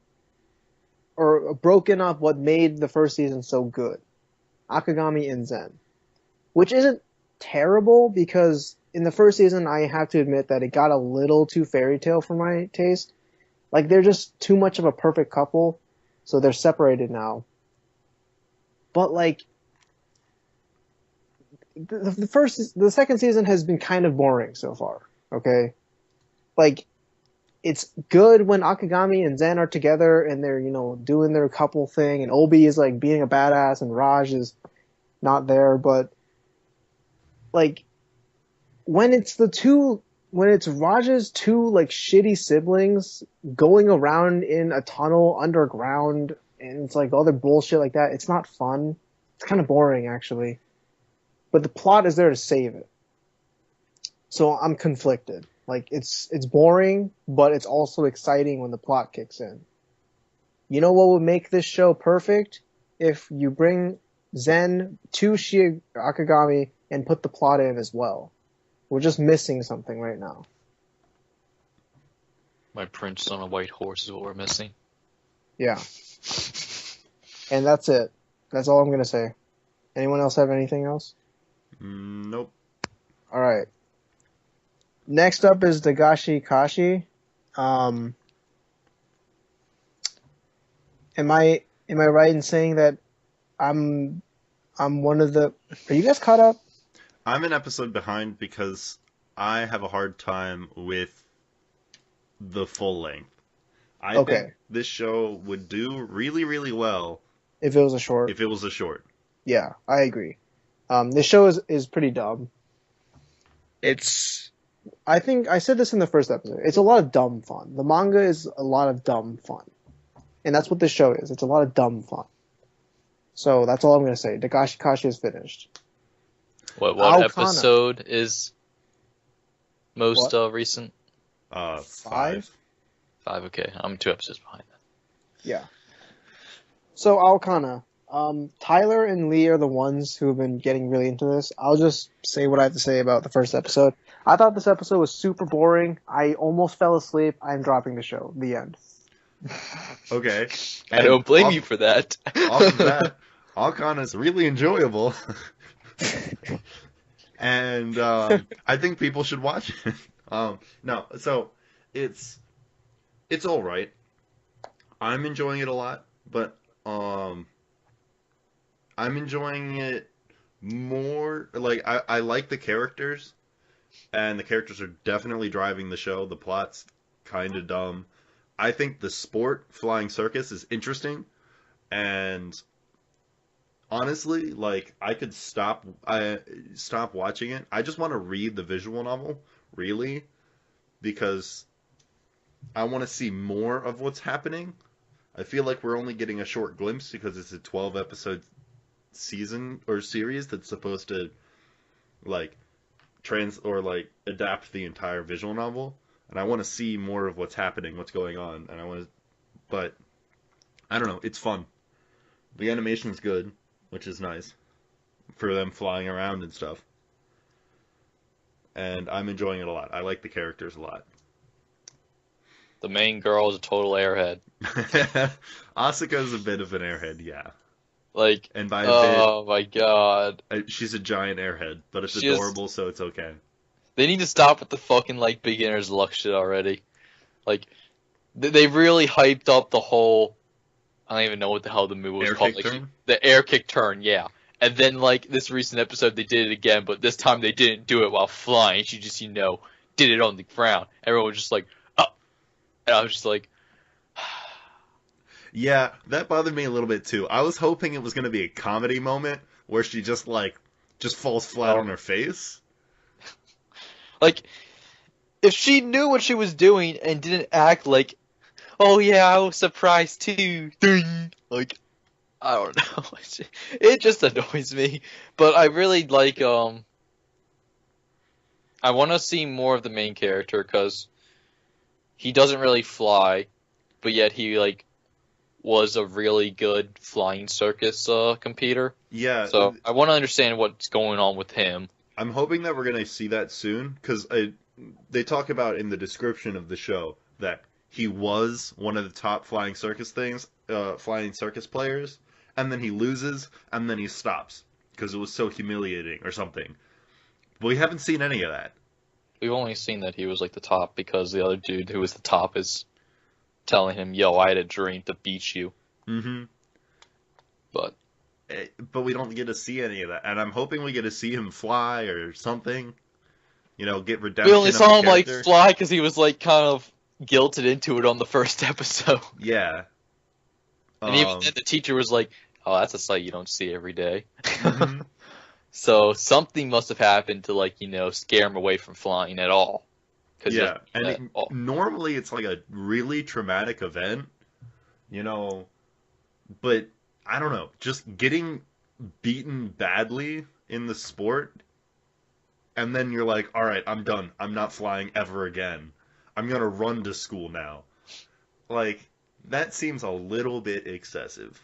or broken up what made the first season so good. Akagami and Zen. Which isn't terrible, because in the first season, I have to admit that it got a little too fairy tale for my taste. Like, they're just too much of a perfect couple, so they're separated now. But, like, the second season has been kind of boring so far, okay? Like, it's good when Akagami and Zen are together and they're, doing their couple thing, and Obi is, like, being a badass and Raj is not there, but, like, when it's Raj's two, like, shitty siblings going around in a tunnel underground, and it's, like, other bullshit like that, it's not fun. It's kind of boring, actually. But the plot is there to save it. So I'm conflicted. Like, it's boring, but it's also exciting when the plot kicks in. You know what would make this show perfect? If you bring Zen to Akagami and put the plot in as well. We're just missing something right now. My prince on a white horse is what we're missing. Yeah. And that's it. That's all I'm going to say. Anyone else have anything else? Nope. Alright. Next up is Dagashi Kashi. Am I right in saying that I'm one of the... Are you guys caught up? I'm an episode behind because I have a hard time with the full length. I think this show would do really, really well if it was a short. Yeah, I agree. This show is pretty dumb. I think I said this in the first episode. It's a lot of dumb fun. The manga is a lot of dumb fun. And that's what this show is. It's a lot of dumb fun. So that's all I'm going to say. Dagashi Kashi is finished. What AoKana. Episode is most recent? 5? 5, okay. I'm 2 episodes behind that. Yeah. So AoKana, Tyler and Lee are the ones who have been getting really into this. I'll just say what I have to say about the first episode. I thought this episode was super boring. I almost fell asleep. I'm dropping the show. The end. Okay. I don't blame you for that. Off of that, AoKana is really enjoyable. And I think people should watch it. No, so it's all right. I'm enjoying it a lot, but I'm enjoying it more. Like I like the characters, and the characters are definitely driving the show. The plot's kind of dumb. I think the sport flying circus is interesting, and honestly, like I could stop watching it. I just want to read the visual novel, really, because I want to see more of what's happening. I feel like we're only getting a short glimpse because it's a 12 episode season or series that's supposed to like adapt the entire visual novel, and I want to see more of what's happening, what's going on, and but I don't know, it's fun. The animation's good, which is nice for them flying around and stuff. And I'm enjoying it a lot. I like the characters a lot. The main girl is a total airhead. Asuka's a bit of an airhead, yeah. Like, And by oh my god. she's a giant airhead, but it's She is- adorable, so it's okay. They need to stop with the fucking, like, beginner's luck shit already. Like, they really hyped up the whole, I don't even know what the hell the move was Air called. kick Like, turn? the air kick turn, yeah. And then, like, this recent episode, they did it again, but this time they didn't do it while flying. She just, did it on the ground. Everyone was just like, oh. And I was just like, Yeah, that bothered me a little bit too. I was hoping it was going to be a comedy moment where she just falls flat on her face. like, if she knew what she was doing and didn't act like, oh yeah, I was surprised too. Ding. Like, I don't know. It just annoys me. But I really like, I want to see more of the main character because he doesn't really fly, but yet he, like, was a really good flying circus competitor. Yeah, So I want to understand what's going on with him. I'm hoping that we're going to see that soon because they talk about in the description of the show that he was one of the top flying circus players, and then he loses, and then he stops because it was so humiliating or something. But we haven't seen any of that. We've only seen that he was, like, the top because the other dude who was the top is telling him, yo, I had a dream to beat you. Mm-hmm. But we don't get to see any of that, and I'm hoping we get to see him fly or something. Get redemption. we only of saw the him, like, character. fly because he was, like, kind of guilted into it on the first episode. Yeah. And even then, the teacher was like, oh, that's a sight you don't see every day. Mhm. So something must have happened to, like, scare him away from flying at all. Yeah, and normally it's like a really traumatic event, but I don't know, just getting beaten badly in the sport, and then you're like, all right, I'm done. I'm not flying ever again. I'm gonna run to school now. Like, that seems a little bit excessive.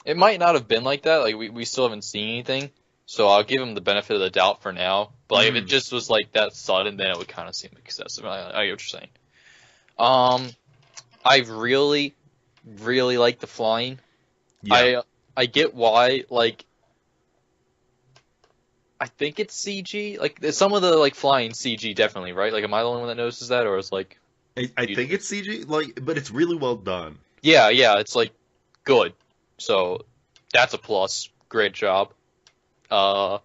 It might not have been like that. Like, we still haven't seen anything. So I'll give him the benefit of the doubt for now. But like, if it just was like that sudden, then it would kind of seem excessive. I get what you're saying. I really, really like the flying. Yeah. I get why. Like, I think it's CG. Like, some of the like flying CG definitely, right? Like, am I the only one that notices that, or is like? I think it's CG, but it's really well done. Yeah, it's like good. So that's a plus. Great job. I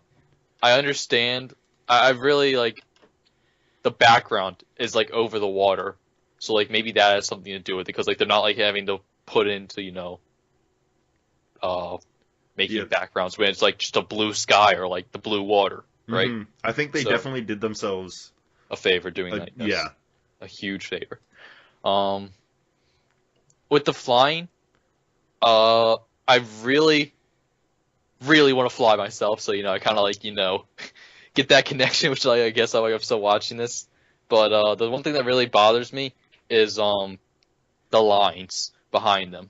understand. I really like the background is like over the water, so like maybe that has something to do with it because like they're not like having to put into making backgrounds when it's like just a blue sky or like the blue water, right? Mm-hmm. I think they definitely did themselves a favor doing that. Yes. Yeah, a huge favor. With the flying, I really want to fly myself, so I kind of like get that connection, which I guess I'm still watching this. But the one thing that really bothers me is the lines behind them.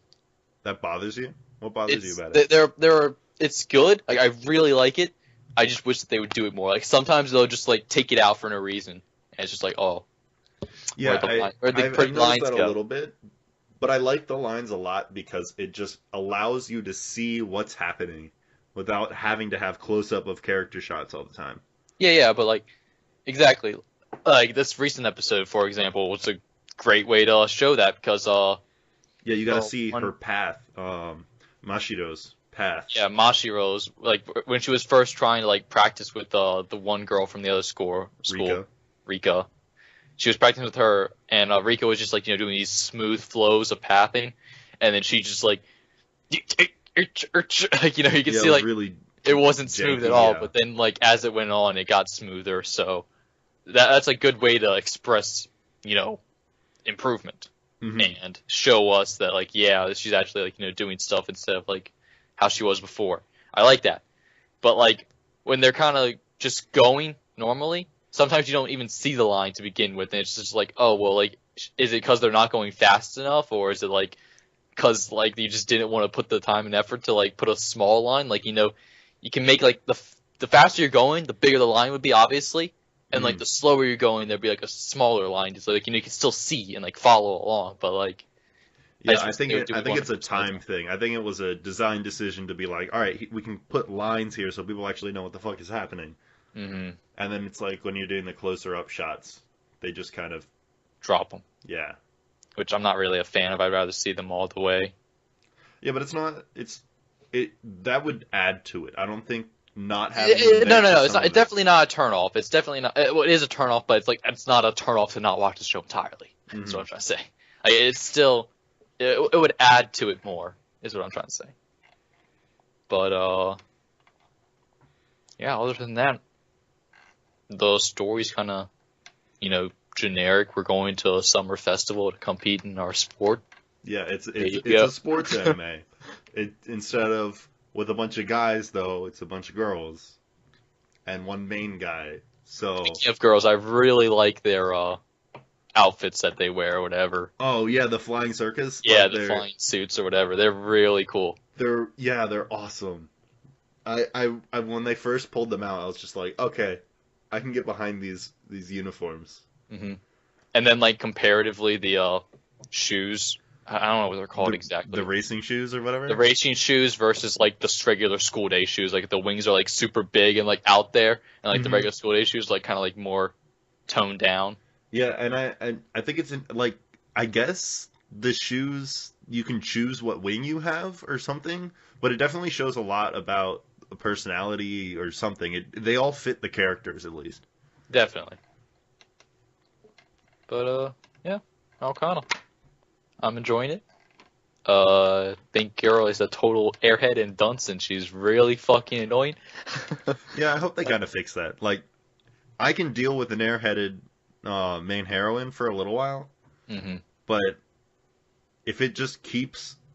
that bothers you? What bothers you about it? It's good. Like, I really like it. I just wish that they would do it more. Like, sometimes they'll just, like, take it out for no reason. And it's just like, oh. Yeah, Where'd the I've pretty noticed lines that go? a little bit, but I like the lines a lot because it just allows you to see what's happening without having to have close-up of character shots all the time. Yeah, but, like, exactly. Like, this recent episode, for example, was a great way to show that because, Yeah, you gotta see her path, Mashiro's path. yeah, Mashiro's, like, when she was first trying to, like, practice with the one girl from the other school, Rika. She was practicing with her, and Rika was just, like, you know, doing these smooth flows of pathing, and then she just, like, like, you know, you can see, like, really it wasn't smooth janky, at all, yeah. but then, like, as it went on, it got smoother, so that's a good way to express, you know, improvement. Mhm. And show us that, like, yeah, she's actually, like, you know, doing stuff instead of, like, how she was before. I like that. But, like, when they're kind of just going normally, sometimes you don't even see the line to begin with, and it's just like, oh, well, like, is it because they're not going fast enough, or is it, like, because, like, you just didn't want to put the time and effort to, like, put a small line? Like, you know, you can make, like, the faster you're going, the bigger the line would be, obviously. And, like, the slower you're going, there'd be, like, a smaller line, so, like, you know, you can still see and, like, follow along, but, like... Yeah, I think it's a time thing. I think it was a design decision to be like, all right, we can put lines here so people actually know what the fuck is happening. Mm-hmm. And then it's like when you're doing the closer up shots, they just kind of... Drop them. Yeah. Which I'm not really a fan of. I'd rather see them all the way. Yeah, but it's not... That would add to it. I don't think not having... No. It's definitely not a turnoff. It's definitely not... Well, it is a turnoff, but it's like it's not a turnoff to not watch the show entirely. Mm-hmm. That's what I'm trying to say. Like, it's still... It would add to it more, is what I'm trying to say. But, yeah, other than that, the story's kind of, you know, generic. We're going to a summer festival to compete in our sport. Yeah, it's a sports anime. Instead of with a bunch of guys, though, it's a bunch of girls and one main guy. So speaking of girls, I really like their outfits that they wear or whatever. Oh yeah, the flying circus. Yeah, the flying suits or whatever. They're really cool. They're awesome. I when they first pulled them out, I was just like, okay, I can get behind these uniforms. Mm-hmm. And then, like, comparatively, the shoes. I don't know what they're called exactly. The racing shoes or whatever? The racing shoes versus, like, the regular school day shoes. Like, the wings are, like, super big and, like, out there. And, like, the regular school day shoes, like, kind of, like, more toned down. Yeah, and I think it's, like, I guess the shoes, you can choose what wing you have or something. But it definitely shows a lot about a personality or something. They all fit the characters, at least. Definitely. But, yeah, AoKana. I'm enjoying it. Think Girl is a total airhead and dunce, and she's really fucking annoying. Yeah, I hope they kind of fix that. Like, I can deal with an airheaded main heroine for a little while, but if it just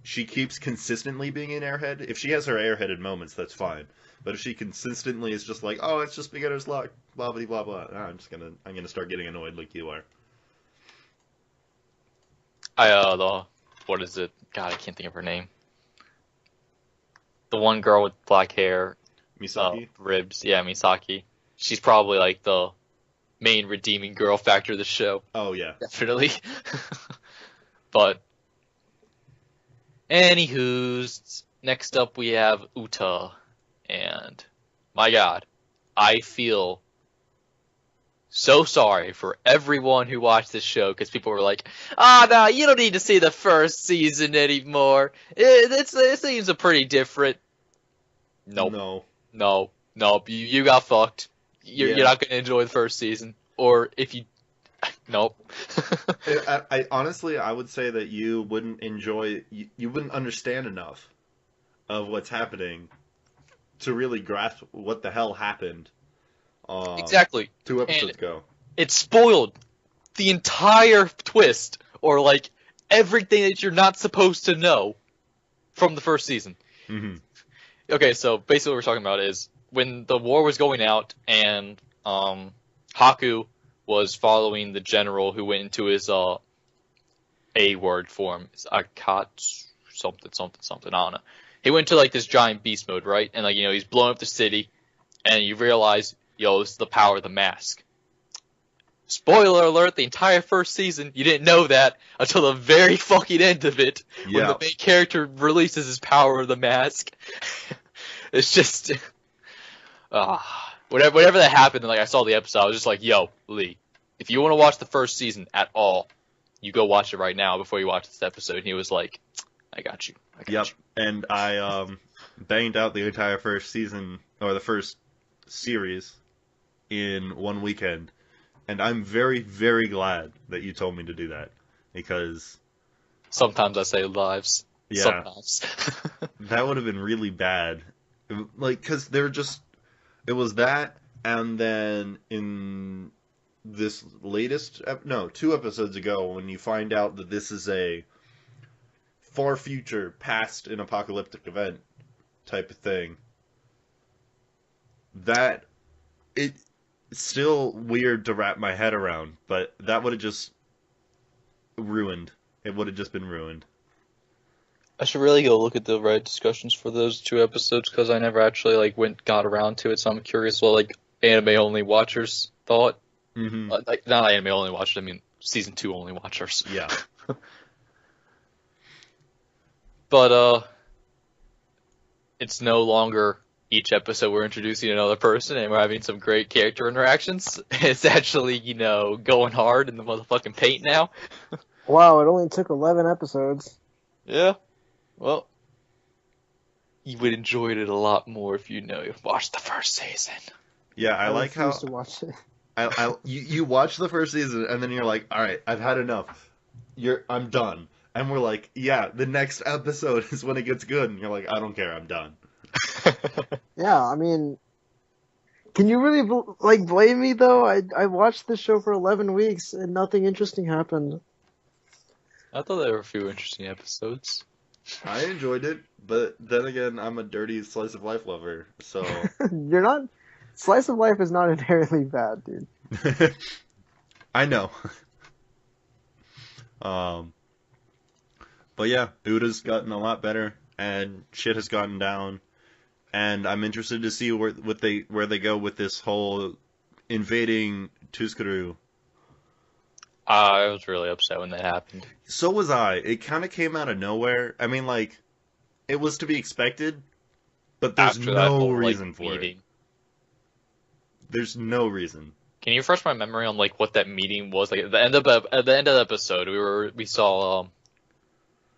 she keeps consistently being an airhead, if she has her airheaded moments, that's fine. But if she consistently is just like, oh, it's just beginner's luck, blah blah blah blah, I'm gonna start getting annoyed like you are. What is it? God, I can't think of her name. The one girl with black hair. Misaki? Ribs. Yeah, Misaki. She's probably, like, the main redeeming girl factor of the show. Oh, yeah. Definitely. But, anywho's, next up we have Uta. And, my god, I feel so sorry for everyone who watched this show, because people were like, no, you don't need to see the first season anymore. It seems pretty different. Nope. No. You got fucked. You're not going to enjoy the first season. Or if you... Nope. I honestly, I would say that you wouldn't enjoy... You wouldn't understand enough of what's happening to really grasp what the hell happened. Exactly. 2 episodes ago. It spoiled the entire twist, or, like, everything that you're not supposed to know from the first season. Mm-hmm. Okay, so basically what we're talking about is when the war was going out and Haku was following the general who went into his A-word form. It's Akatsu something, I don't know. he went to like this giant beast mode, right? And like, he's blowing up the city, and you realize, yo, this is the power of the mask. Spoiler alert, the entire first season, you didn't know that until the very fucking end of it, when the main character releases his power of the mask. It's just, whenever that happened, and like I saw the episode, I was just like, yo, Lee, if you want to watch the first season at all, you go watch it right now before you watch this episode. And he was like, I got you. Yep, and I banged out the entire first season, or the first series, in one weekend. And I'm very, very glad that you told me to do that, because... Sometimes I save lives. Yeah. Sometimes. That would have been really bad. Like, because they're just... It was that, and then in this latest... No, 2 episodes ago, when you find out that this is a far future, past an apocalyptic event type of thing, that... It's still weird to wrap my head around, but that would have just ruined. It would have just been ruined. I should really go look at the Reddit discussions for those 2 episodes, because I never actually got around to it, so I'm curious what anime only watchers thought. Mm-hmm. Not anime only watchers, I mean season 2 only watchers. Yeah. But it's no longer each episode we're introducing another person and we're having some great character interactions. It's actually, going hard in the motherfucking paint now. Wow, it only took 11 episodes. Yeah. Well, you would enjoy it a lot more if you watched the first season. Yeah, I like how... to watch it. You watch the first season and then you're like, alright, I've had enough. I'm done. And we're like, yeah, the next episode is when it gets good. And you're like, I don't care, I'm done. Yeah, I mean, can you really blame me though? I watched this show for 11 weeks and nothing interesting happened. I thought there were a few interesting episodes. I enjoyed it, but then again, I'm a dirty slice of life lover, so... You're not... Slice of life is not inherently bad, dude. I know. But yeah, Uda's gotten a lot better, and shit has gotten down. And I'm interested to see where they go with this whole invading Tsukaru. I was really upset when that happened. So was I. It kind of came out of nowhere. I mean, it was to be expected, but there's no reason for it. There's no reason. Can you refresh my memory on what that meeting was? At the end of the episode, we saw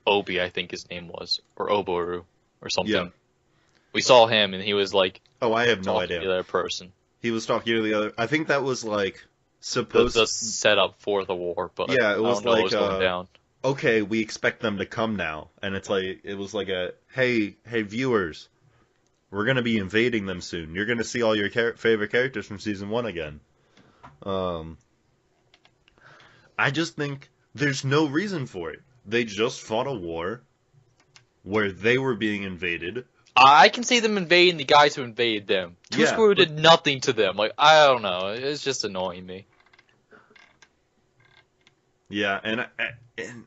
Obi, I think his name was, or Oboru, or something. Yeah. We saw him, and he was "Oh, I have no idea." To the other person. He was talking to the other. I think that was supposed the setup for the war, but yeah, it was what was going down. Okay, we expect them to come now, and it was hey viewers, we're gonna be invading them soon. You're gonna see all your favorite characters from season 1 again. I just think there's no reason for it. They just fought a war where they were being invaded. I can see them invading the guys who invaded them. Tsukaru did nothing to them. I don't know. It's just annoying me. Yeah, and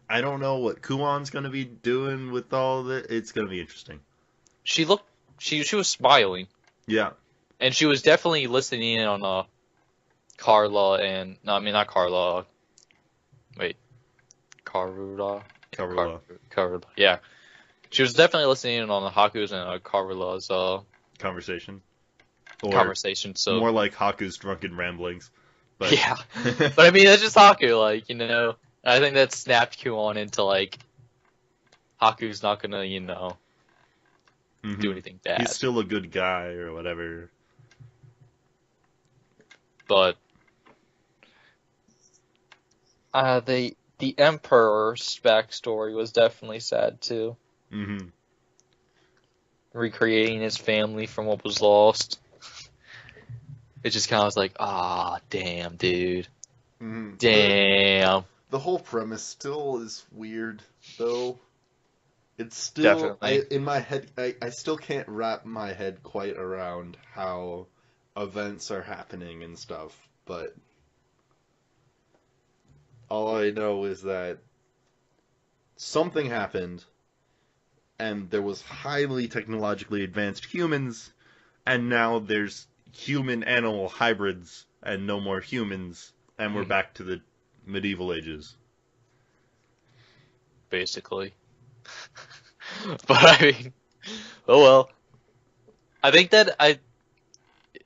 I don't know what Kuon's going to be doing with all of it. It's going to be interesting. She was smiling. Yeah. And she was definitely listening in on Carla and... No, I mean, not Carla. Wait. Karula? Karula. Yeah. She was definitely listening in on Haku's and Karula's conversation. Conversation, so... More like Haku's drunken ramblings. But... Yeah. But I mean, that's just Haku, I think that snapped Kuon into, Haku's not gonna, do anything bad. He's still a good guy or whatever. But the Emperor's backstory was definitely sad too. Mm-hmm. Recreating his family from what was lost. It just kind of was like, damn, dude. Mm-hmm. Damn. The whole premise still is weird, though. It's still, in my head, I still can't wrap my head quite around how events are happening and stuff, but all I know is that something happened, and there was highly technologically advanced humans, and now there's human-animal hybrids, and no more humans, and we're back to the medieval ages. Basically. But I mean, oh well. I think that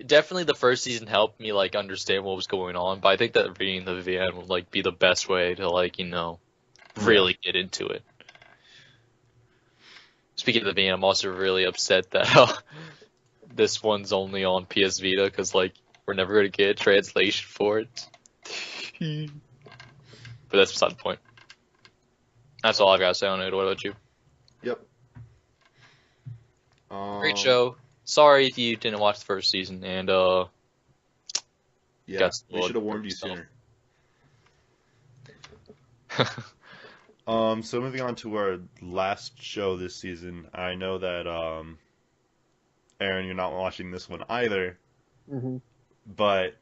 definitely the first season helped me like understand what was going on, but I think that reading the VN would like be the best way to like, really get into it. Speaking of the VN, I'm also really upset that this one's only on PS Vita because like we're never gonna get a translation for it. But that's beside the point. That's all I've got to say on it. What about you? Yep. Great show. Sorry if you didn't watch the first season, and yeah, we should have warned you sooner. So moving on to our last show this season, I know that Aaron, you're not watching this one either, but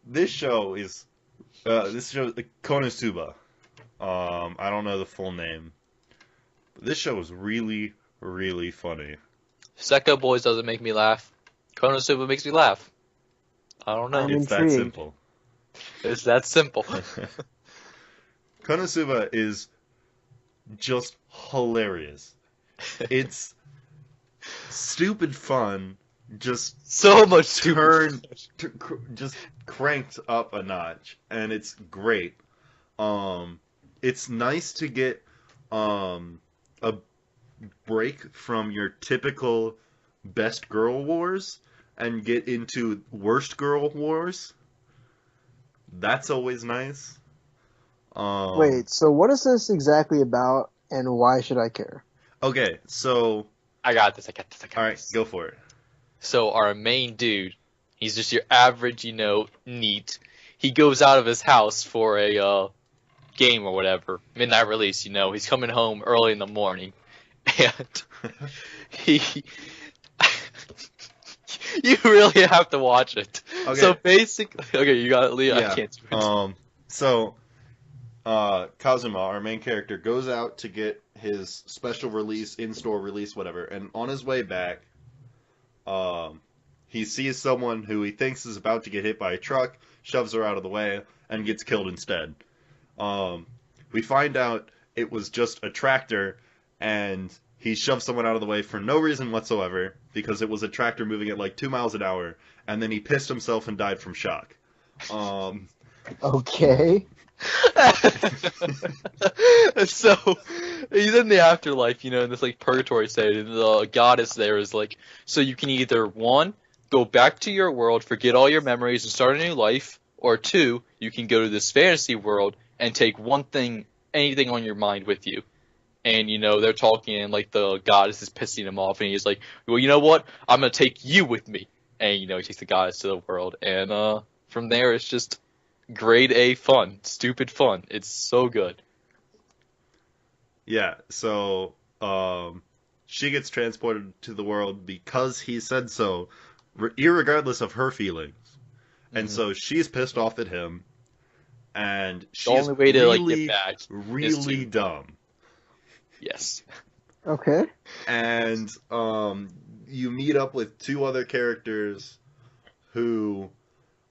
this show is KonoSuba. I don't know the full name, but this show is really, really funny. Sekko Boys doesn't make me laugh. KonoSuba makes me laugh. I don't know. It's that simple. It's that simple. KonoSuba is just hilarious. It's stupid fun. Just so much stupid. Just cranked up a notch, and it's great. It's nice to get a break from your typical best girl wars and get into worst girl wars. That's always nice. Wait, so what is this exactly about, and why should I care? Okay, so I got this. All right, go for it. So our main dude, he's just your average, neat. He goes out of his house for a game or whatever, midnight release. He's coming home early in the morning, and you really have to watch it. Okay. So basically, okay, you got it, Leah. Yeah. I can't do it. So Kazuma, our main character, goes out to get his special release, in-store release, whatever, and on his way back, he sees someone who he thinks is about to get hit by a truck, shoves her out of the way, and gets killed instead. We find out it was just a tractor, and he shoved someone out of the way for no reason whatsoever, because it was a tractor moving at like 2 miles an hour, and then he pissed himself and died from shock. Okay. So he's in the afterlife, in this like purgatory state, and the goddess there is like, so you can either 1, go back to your world, forget all your memories, and start a new life, or 2, you can go to this fantasy world and take anything on your mind with you. And they're talking, and like the goddess is pissing him off, and he's like, well, you know what? I'm gonna take you with me. And he takes the goddess to the world, and from there it's just grade A fun, stupid fun. It's so good. Yeah, so she gets transported to the world because he said so, irregardless of her feelings. And so she's pissed off at him, and she's the only way to really, get back really dumb. Yes. Okay. And you meet up with 2 other characters who,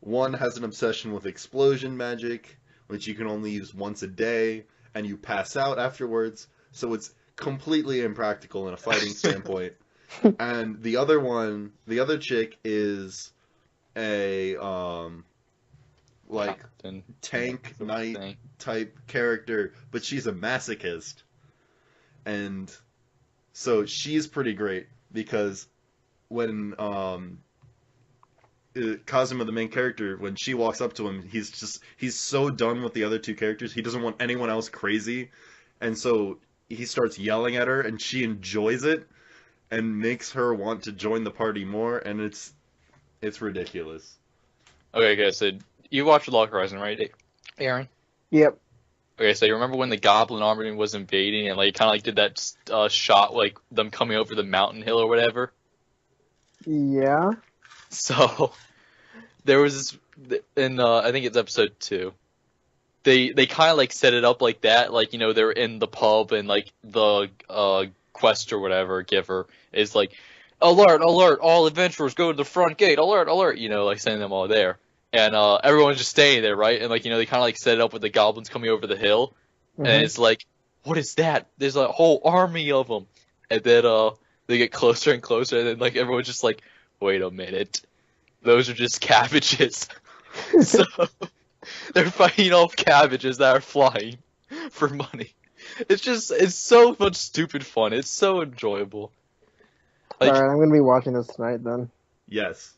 one has an obsession with explosion magic, which you can only use once a day, and you pass out afterwards, so it's completely impractical in a fighting standpoint. And the other chick is a tank knight type character, but she's a masochist. And so she's pretty great, because when Kazuma, the main character, when she walks up to him, he's so done with the other 2 characters, he doesn't want anyone else crazy, and so he starts yelling at her, and she enjoys it, and makes her want to join the party more, and it's ridiculous. Okay, so you watched Log Horizon, right, Aaron? Yep. Okay, so you remember when the Goblin Army was invading, and like kind of like did that shot, like them coming over the mountain hill or whatever? Yeah. So there was this, in I think it's episode 2. They kind of like set it up like that, like they're in the pub, and like the quest or whatever giver is like, alert, alert, all adventurers go to the front gate, alert, alert, you know, like sending them all there. And everyone's just staying there, right? And like, you know, they kind of like set it up with the goblins coming over the hill. Mhm. And it's like, what is that? There's a whole army of them. And then they get closer and closer, and then like everyone's just like, wait a minute, those are just cabbages. So they're fighting off cabbages that are flying for money. It's so much stupid fun. It's so enjoyable. Like, Alright, I'm gonna be watching this tonight then. Yes,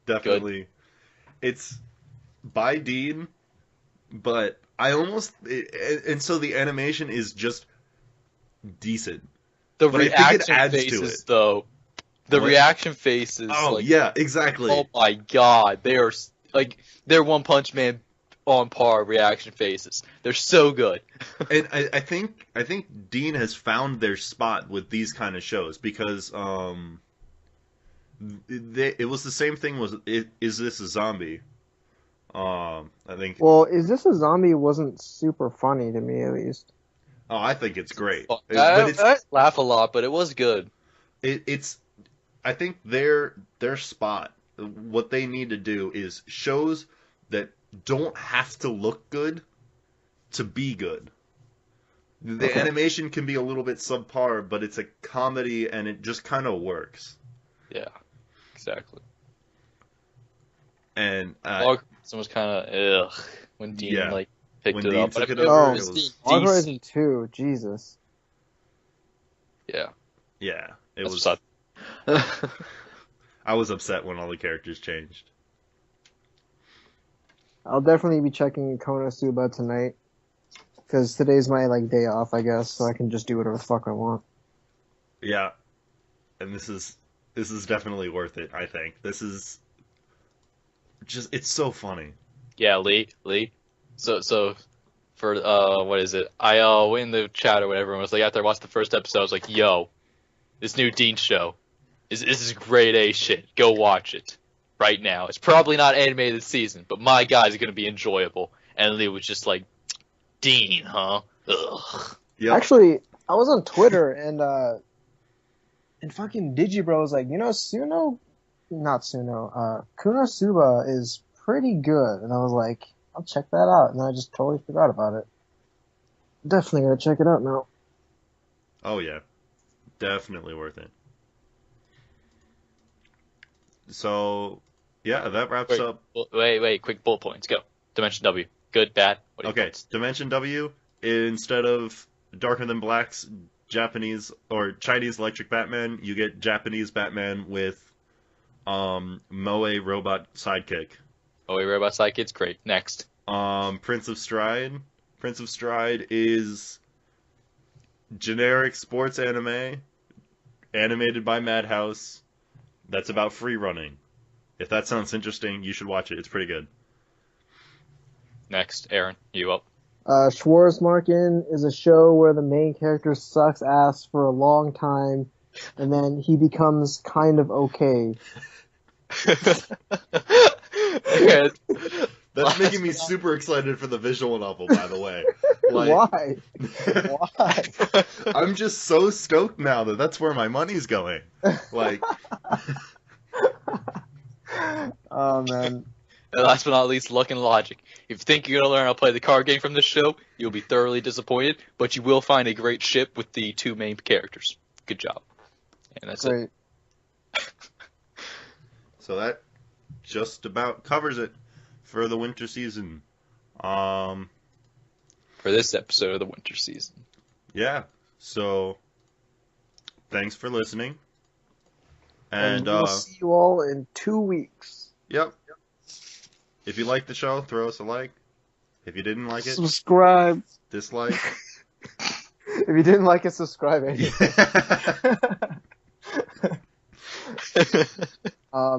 definitely. It's by Dean, but and so the animation is just decent. the but I think it reaction adds to faces, it. though. The What? reaction faces. Oh like, yeah, exactly. oh my god, they are like they're One Punch Man on par reaction faces. They're so good. And I think Dean has found their spot with these kind of shows because it was the same thing. Is this a zombie? I think. Well, Is This a Zombie wasn't super funny to me, at least. Oh, I think it's great. But But I laugh a lot, but it was good. it's. I think their spot. What they need to do is shows that don't have to look good to be good. The Okay. animation can be a little bit subpar, but it's a comedy and it just kind of works. Yeah, exactly. And Log was kind of ugh when Dean Yeah. like picked When it Dean up. took But it I over, mean, it it's was- Log decent. Horizon 2, Jesus. Yeah, yeah, it that's was. what's up. I was upset when all the characters changed. I'll definitely be checking KonoSuba tonight. Because today's my day off, I guess, so I can just do whatever the fuck I want. Yeah, and this is definitely worth it. I think this is just it's so funny. Yeah, Lee. So for what is it? I went in the chat or whatever and was like, after I watched the first episode, I was like, yo, this new Dean show this is grade A shit. Go watch it right now. It's probably not animated this season, but my God, it's gonna be enjoyable. And Lee was just like, Dean, huh? Ugh. Yep. Actually, I was on Twitter and fucking Digibro was like, KonoSuba is pretty good. And I was like, I'll check that out. And then I just totally forgot about it. Definitely gotta check it out now. Oh yeah, definitely worth it. So yeah, that wraps up. Wait, quick bullet points. Go. Dimension W. Good, bad. What are your Okay, thoughts? Dimension W, instead of Darker Than Black's Japanese or Chinese Electric Batman, you get Japanese Batman with Moe Robot Sidekick. Oh, wait, Robot Sidekid's great. Next. Prince of Stride. Prince of Stride is generic sports anime, animated by Madhouse, that's about free running. If that sounds interesting, you should watch it. It's pretty good. Next, Aaron, you up? Schwarzmarken is a show where the main character sucks ass for a long time, and then he becomes kind of okay. Okay. That's making me super excited for the visual novel, by the way. Why? Why? I'm just so stoked now that that's where my money's going. Like, Oh man. And last but not least, luck and logic. If you think you're gonna learn how to play the card game from this show, you'll be thoroughly disappointed, but you will find a great ship with the two main characters. Good job. And that's it. Great. so that just about covers it for the winter season. For this episode of the winter season. Yeah. So, thanks for listening. And we'll see you all in 2 weeks. yep. If you liked the show, throw us a like. If you didn't like it, Subscribe. dislike. If you didn't like it, subscribe anyway.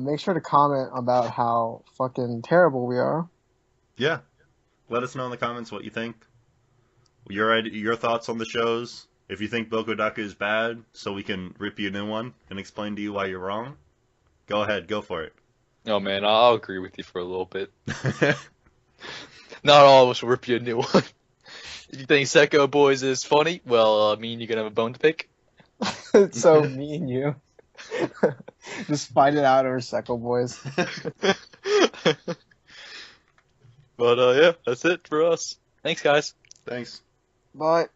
Make sure to comment about how fucking terrible we are. Yeah. Let us know in the comments what you think. Your thoughts on the shows. If you think Bokodaka is bad, so we can rip you a new one and explain to you why you're wrong, go ahead, go for it. Oh man, I'll agree with you for a little bit. Not all of us will rip you a new one. If you think Sekko Boys is funny, well, me and you gonna have a bone to pick. So me and you just fight it out over Sekko Boys. But yeah, that's it for us. Thanks, guys. Thanks. Bye.